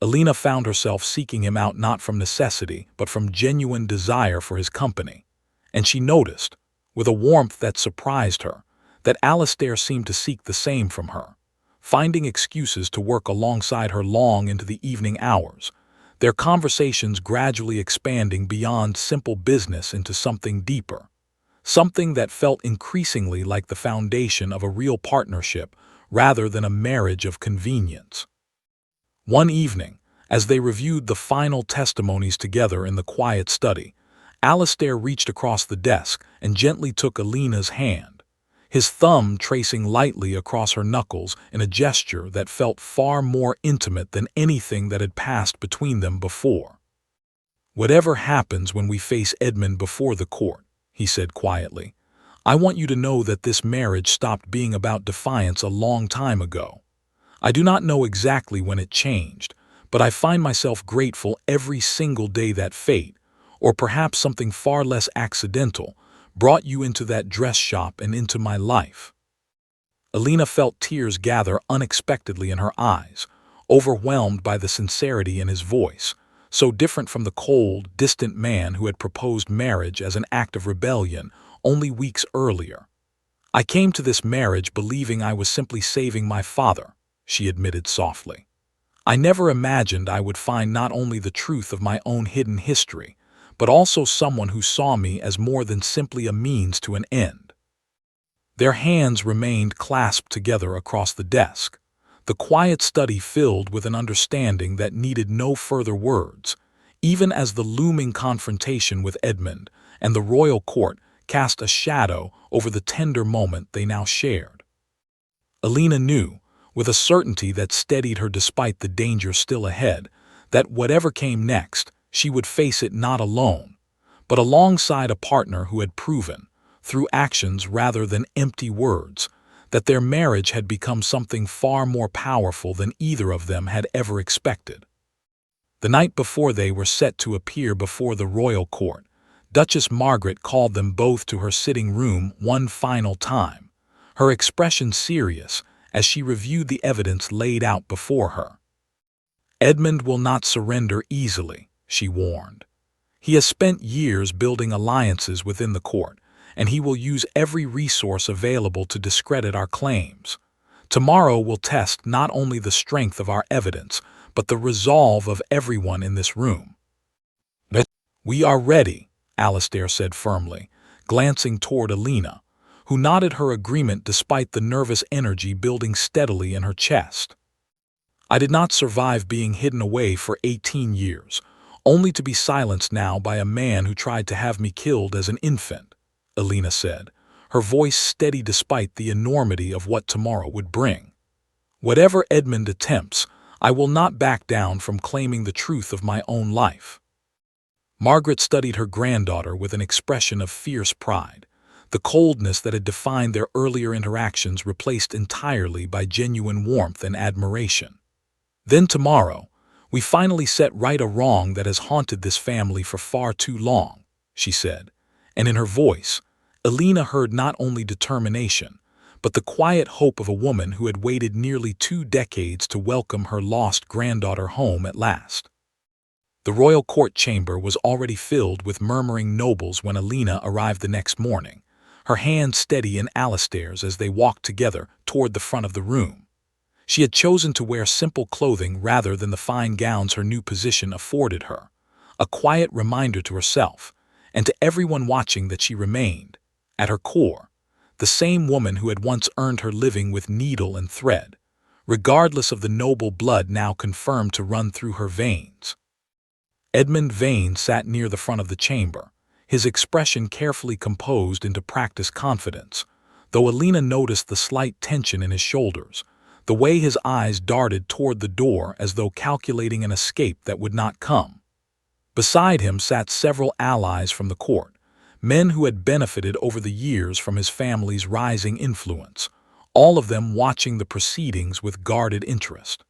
Speaker 1: Alina found herself seeking him out not from necessity but from genuine desire for his company, and she noticed, with a warmth that surprised her, that Alastair seemed to seek the same from her, finding excuses to work alongside her long into the evening hours, their conversations gradually expanding beyond simple business into something deeper, something that felt increasingly like the foundation of a real partnership rather than a marriage of convenience. One evening, as they reviewed the final testimonies together in the quiet study, Alastair reached across the desk and gently took Alina's hand, his thumb tracing lightly across her knuckles in a gesture that felt far more intimate than anything that had passed between them before. "Whatever happens when we face Edmund before the court," he said quietly, "I want you to know that this marriage stopped being about defiance a long time ago. I do not know exactly when it changed, but I find myself grateful every single day that fate, or perhaps something far less accidental, brought you into that dress shop and into my life." Alina felt tears gather unexpectedly in her eyes, overwhelmed by the sincerity in his voice, so different from the cold, distant man who had proposed marriage as an act of rebellion only weeks earlier. "I came to this marriage believing I was simply saving my father," she admitted softly. "I never imagined I would find not only the truth of my own hidden history, but also someone who saw me as more than simply a means to an end." Their hands remained clasped together across the desk, the quiet study filled with an understanding that needed no further words, even as the looming confrontation with Edmund and the royal court cast a shadow over the tender moment they now shared. Alina knew, with a certainty that steadied her despite the danger still ahead, that whatever came next, she would face it not alone, but alongside a partner who had proven, through actions rather than empty words, that their marriage had become something far more powerful than either of them had ever expected. The night before they were set to appear before the royal court, Duchess Margaret called them both to her sitting room one final time, her expression serious as she reviewed the evidence laid out before her. "Edmund will not surrender easily," she warned. "He has spent years building alliances within the court, and he will use every resource available to discredit our claims. Tomorrow will test not only the strength of our evidence, but the resolve of everyone in this room." "We are ready," Alastair said firmly, glancing toward Alina, who nodded her agreement despite the nervous energy building steadily in her chest. "I did not survive being hidden away for 18 years, only to be silenced now by a man who tried to have me killed as an infant," Alina said, her voice steady despite the enormity of what tomorrow would bring. "Whatever Edmund attempts, I will not back down from claiming the truth of my own life." Margaret studied her granddaughter with an expression of fierce pride, the coldness that had defined their earlier interactions replaced entirely by genuine warmth and admiration. Then tomorrow, we finally set right a wrong that has haunted this family for far too long, she said, and in her voice, Alina heard not only determination, but the quiet hope of a woman who had waited nearly 2 decades to welcome her lost granddaughter home at last. The royal court chamber was already filled with murmuring nobles when Alina arrived the next morning, her hand steady in Alistair's as they walked together toward the front of the room. She had chosen to wear simple clothing rather than the fine gowns her new position afforded her, a quiet reminder to herself, and to everyone watching that she remained, at her core, the same woman who had once earned her living with needle and thread, regardless of the noble blood now confirmed to run through her veins. Edmund Vane sat near the front of the chamber, his expression carefully composed into practiced confidence, though Alina noticed the slight tension in his shoulders, the way his eyes darted toward the door as though calculating an escape that would not come. Beside him sat several allies from the court, men who had benefited over the years from his family's rising influence, all of them watching the proceedings with guarded interest.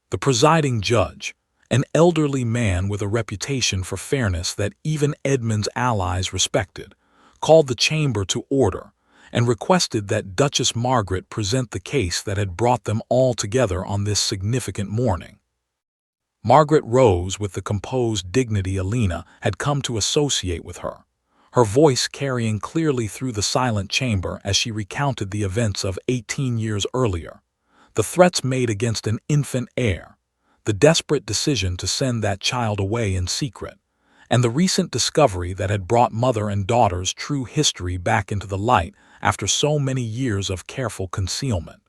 Speaker 1: The presiding judge, an elderly man with a reputation for fairness that even Edmund's allies respected, called the chamber to order and requested that Duchess Margaret present the case that had brought them all together on this significant morning. Margaret rose with the composed dignity Alina had come to associate with her, her voice carrying clearly through the silent chamber as she recounted the events of 18 years earlier, the threats made against an infant heir, the desperate decision to send that child away in secret, and the recent discovery that had brought mother and daughter's true history back into the light after so many years of careful concealment.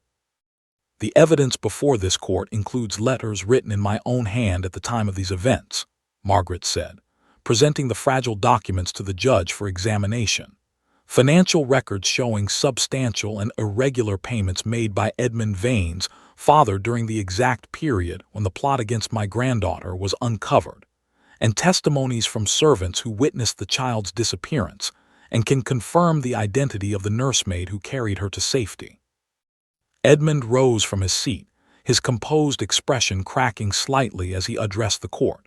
Speaker 1: The evidence before this court includes letters written in my own hand at the time of these events, Margaret said, presenting the fragile documents to the judge for examination. Financial records showing substantial and irregular payments made by Edmund Vane's father during the exact period when the plot against my granddaughter was uncovered, and testimonies from servants who witnessed the child's disappearance and can confirm the identity of the nursemaid who carried her to safety. Edmund rose from his seat, his composed expression cracking slightly as he addressed the court.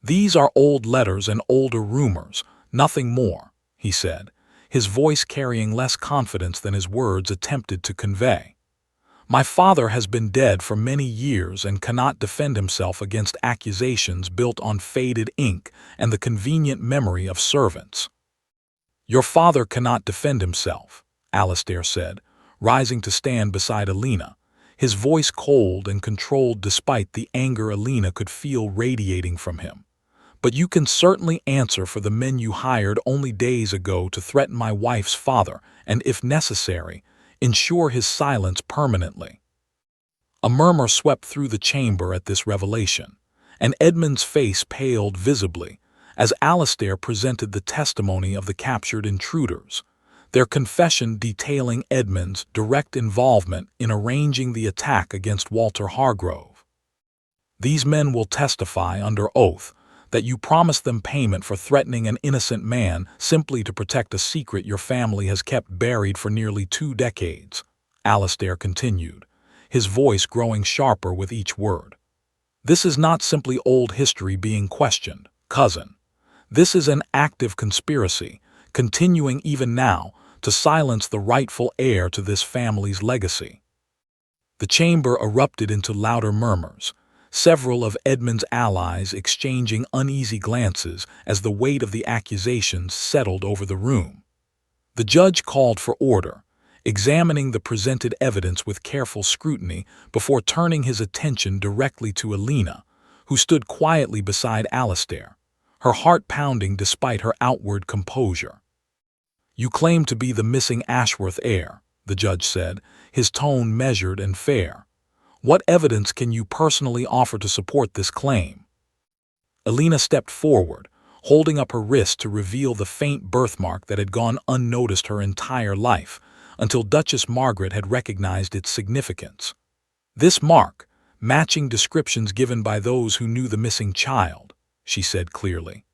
Speaker 1: "These are old letters and older rumors, nothing more," he said, his voice carrying less confidence than his words attempted to convey. "My father has been dead for many years and cannot defend himself against accusations built on faded ink and the convenient memory of servants." "Your father cannot defend himself," Alistair said, rising to stand beside Alina, his voice cold and controlled despite the anger Alina could feel radiating from him. "But you can certainly answer for the men you hired only days ago to threaten my wife's father and, if necessary, ensure his silence permanently." A murmur swept through the chamber at this revelation, and Edmund's face paled visibly as Alistair presented the testimony of the captured intruders, their confession detailing Edmund's direct involvement in arranging the attack against Walter Hargrove. "These men will testify under oath that you promised them payment for threatening an innocent man simply to protect a secret your family has kept buried for nearly 2 decades, Alistair continued, his voice growing sharper with each word. "This is not simply old history being questioned, cousin. This is an active conspiracy, continuing even now, to silence the rightful heir to this family's legacy." The chamber erupted into louder murmurs, several of Edmund's allies exchanging uneasy glances as the weight of the accusations settled over the room. The judge called for order, examining the presented evidence with careful scrutiny before turning his attention directly to Alina, who stood quietly beside Alistair, her heart pounding despite her outward composure. "You claim to be the missing Ashworth heir," the judge said, his tone measured and fair. "What evidence can you personally offer to support this claim?" Alina stepped forward, holding up her wrist to reveal the faint birthmark that had gone unnoticed her entire life, until Duchess Margaret had recognized its significance. "This mark, matching descriptions given by those who knew the missing child," she said clearly.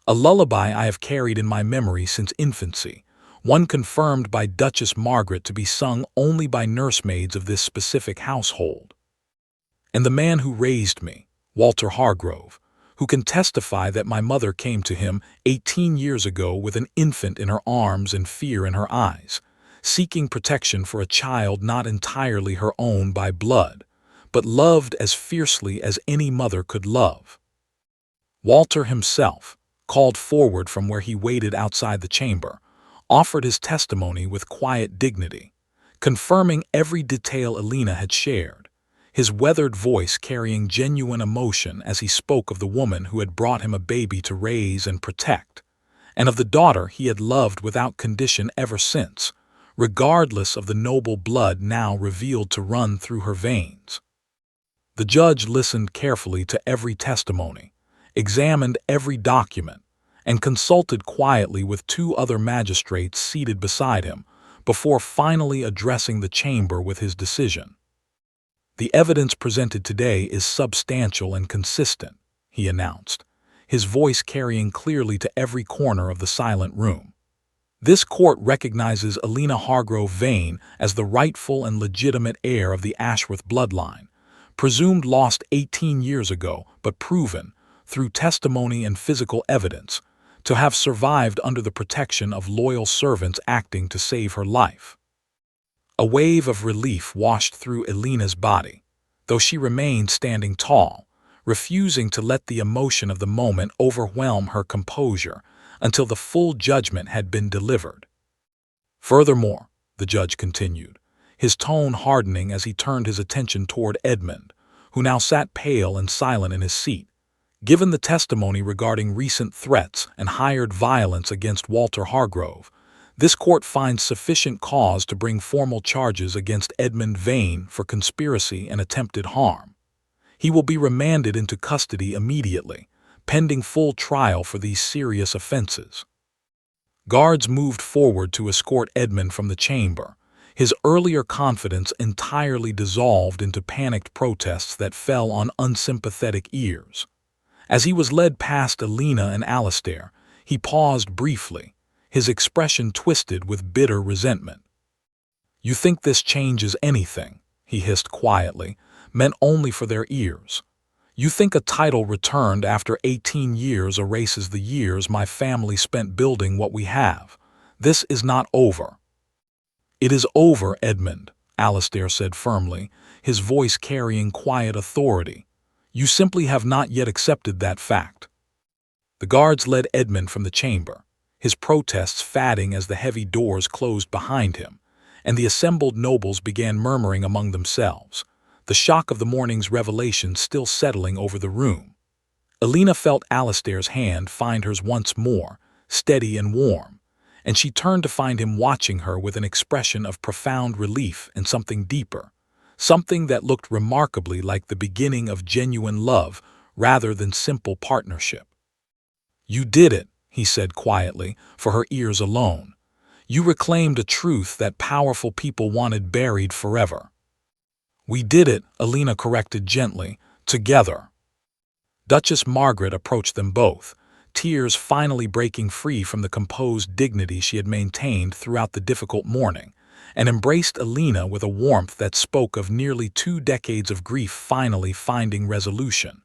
Speaker 1: "A lullaby I have carried in my memory since infancy, one confirmed by Duchess Margaret to be sung only by nursemaids of this specific household. And the man who raised me, Walter Hargrove, who can testify that my mother came to him 18 years ago with an infant in her arms and fear in her eyes, seeking protection for a child not entirely her own by blood, but loved as fiercely as any mother could love. Walter himself, called forward from where he waited outside the chamber, offered his testimony with quiet dignity, confirming every detail Alina had shared, his weathered voice carrying genuine emotion as he spoke of the woman who had brought him a baby to raise and protect, and of the daughter he had loved without condition ever since, regardless of the noble blood now revealed to run through her veins. The judge listened carefully to every testimony, examined every document, and consulted quietly with two other magistrates seated beside him before finally addressing the chamber with his decision. "The evidence presented today is substantial and consistent," he announced, his voice carrying clearly to every corner of the silent room. "This court recognizes Alina Hargrove Vane as the rightful and legitimate heir of the Ashworth bloodline, presumed lost 18 years ago but proven, through testimony and physical evidence, to have survived under the protection of loyal servants acting to save her life." A wave of relief washed through Alina's body, though she remained standing tall, refusing to let the emotion of the moment overwhelm her composure until the full judgment had been delivered. "Furthermore," the judge continued, his tone hardening as he turned his attention toward Edmund, who now sat pale and silent in his seat, "given the testimony regarding recent threats and hired violence against Walter Hargrove, this court finds sufficient cause to bring formal charges against Edmund Vane for conspiracy and attempted harm. He will be remanded into custody immediately, pending full trial for these serious offenses." Guards moved forward to escort Edmund from the chamber, his earlier confidence entirely dissolved into panicked protests that fell on unsympathetic ears. As he was led past Alina and Alistair, he paused briefly, his expression twisted with bitter resentment. "You think this changes anything?" he hissed quietly, meant only for their ears. "You think a title returned after 18 years erases the years my family spent building what we have? This is not over." "It is over, Edmund," Alistair said firmly, his voice carrying quiet authority. "You simply have not yet accepted that fact." The guards led Edmund from the chamber, his protests fading as the heavy doors closed behind him, and the assembled nobles began murmuring among themselves, the shock of the morning's revelation still settling over the room. Alina felt Alistair's hand find hers once more, steady and warm, and she turned to find him watching her with an expression of profound relief and something deeper, something that looked remarkably like the beginning of genuine love rather than simple partnership. "You did it," he said quietly, for her ears alone. "You reclaimed a truth that powerful people wanted buried forever." "We did it," Alina corrected gently, "together." Duchess Margaret approached them both, tears finally breaking free from the composed dignity she had maintained throughout the difficult morning, and embraced Alina with a warmth that spoke of nearly 2 decades of grief finally finding resolution.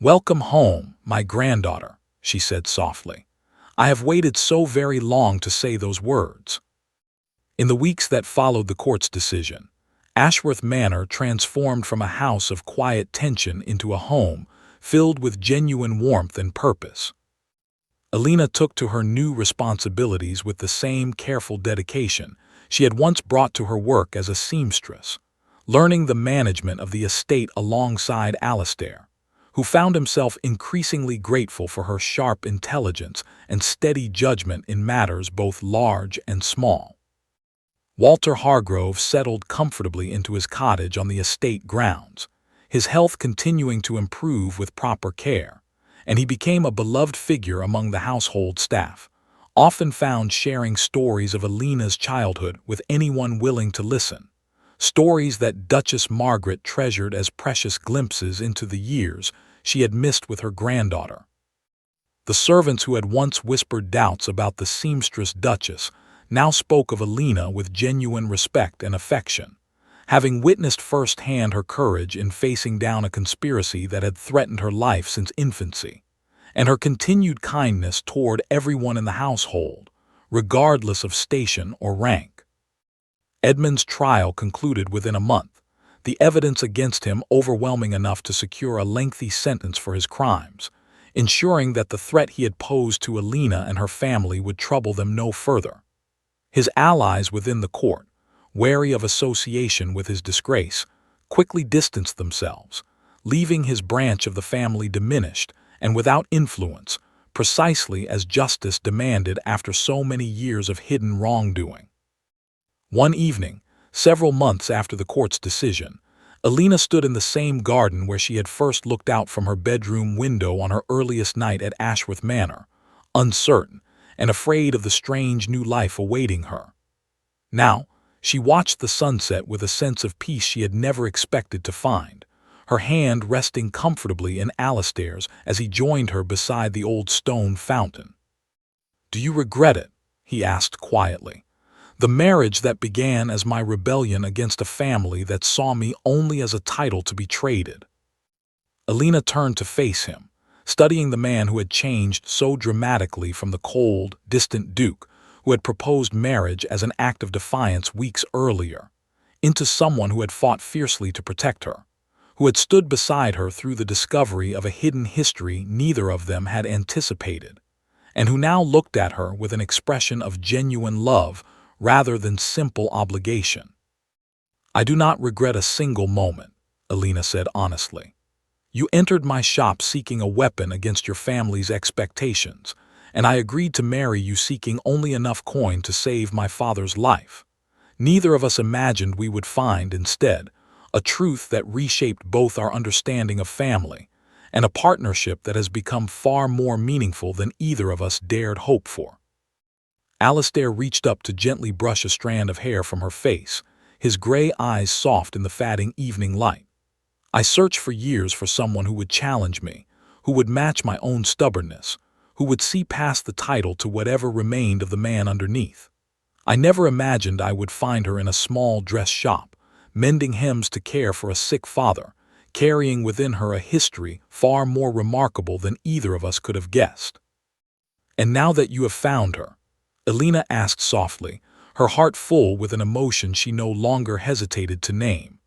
Speaker 1: "Welcome home, my granddaughter," she said softly. "I have waited so very long to say those words." In the weeks that followed the court's decision, Ashworth Manor transformed from a house of quiet tension into a home filled with genuine warmth and purpose. Alina took to her new responsibilities with the same careful dedication she had once brought to her work as a seamstress, learning the management of the estate alongside Alistair, who found himself increasingly grateful for her sharp intelligence and steady judgment in matters both large and small. Walter Hargrove settled comfortably into his cottage on the estate grounds, his health continuing to improve with proper care, and he became a beloved figure among the household staff, often found sharing stories of Alina's childhood with anyone willing to listen, stories that Duchess Margaret treasured as precious glimpses into the years she had missed with her granddaughter. The servants who had once whispered doubts about the seamstress Duchess now spoke of Alina with genuine respect and affection, having witnessed firsthand her courage in facing down a conspiracy that had threatened her life since infancy, and her continued kindness toward everyone in the household, regardless of station or rank. Edmund's trial concluded within a month, the evidence against him overwhelming enough to secure a lengthy sentence for his crimes, ensuring that the threat he had posed to Alina and her family would trouble them no further. His allies within the court, wary of association with his disgrace, quickly distanced themselves, leaving his branch of the family diminished and without influence, precisely as justice demanded after so many years of hidden wrongdoing. One evening, several months after the court's decision, Alina stood in the same garden where she had first looked out from her bedroom window on her earliest night at Ashworth Manor, uncertain and afraid of the strange new life awaiting her. Now, she watched the sunset with a sense of peace she had never expected to find, her hand resting comfortably in Alistair's as he joined her beside the old stone fountain. "Do you regret it?" he asked quietly. "The marriage that began as my rebellion against a family that saw me only as a title to be traded." Alina turned to face him, studying the man who had changed so dramatically from the cold, distant duke who had proposed marriage as an act of defiance weeks earlier, into someone who had fought fiercely to protect her, who had stood beside her through the discovery of a hidden history neither of them had anticipated, and who now looked at her with an expression of genuine love rather than simple obligation. "I do not regret a single moment," Alina said honestly. "You entered my shop seeking a weapon against your family's expectations, and I agreed to marry you seeking only enough coin to save my father's life. Neither of us imagined we would find, instead, a truth that reshaped both our understanding of family, and a partnership that has become far more meaningful than either of us dared hope for." Alistair reached up to gently brush a strand of hair from her face, his gray eyes soft in the fading evening light. "I searched for years for someone who would challenge me, who would match my own stubbornness, who would see past the title to whatever remained of the man underneath. I never imagined I would find her in a small dress shop, mending hems to care for a sick father, carrying within her a history far more remarkable than either of us could have guessed." "And now that you have found her," Alina asked softly, her heart full with an emotion she no longer hesitated to name.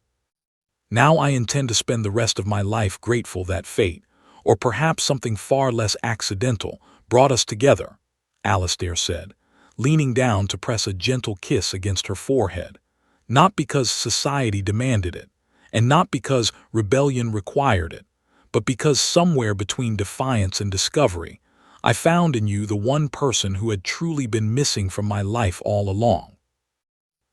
Speaker 1: "Now I intend to spend the rest of my life grateful that fate, or perhaps something far less accidental, brought us together," Alistair said, leaning down to press a gentle kiss against her forehead, "not because society demanded it, and not because rebellion required it, but because somewhere between defiance and discovery, I found in you the one person who had truly been missing from my life all along."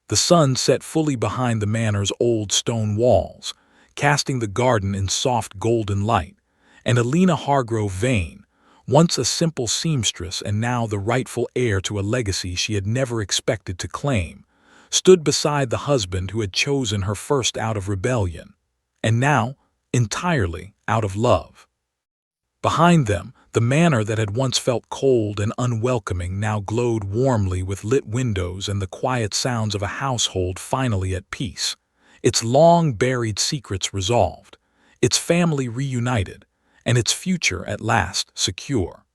Speaker 1: The sun set fully behind the manor's old stone walls, casting the garden in soft golden light, and Alina Hargrove Vane, once a simple seamstress and now the rightful heir to a legacy she had never expected to claim, stood beside the husband who had chosen her first out of rebellion, and now entirely out of love. Behind them, the manor that had once felt cold and unwelcoming now glowed warmly with lit windows and the quiet sounds of a household finally at peace, its long-buried secrets resolved, its family reunited, and its future at last secure.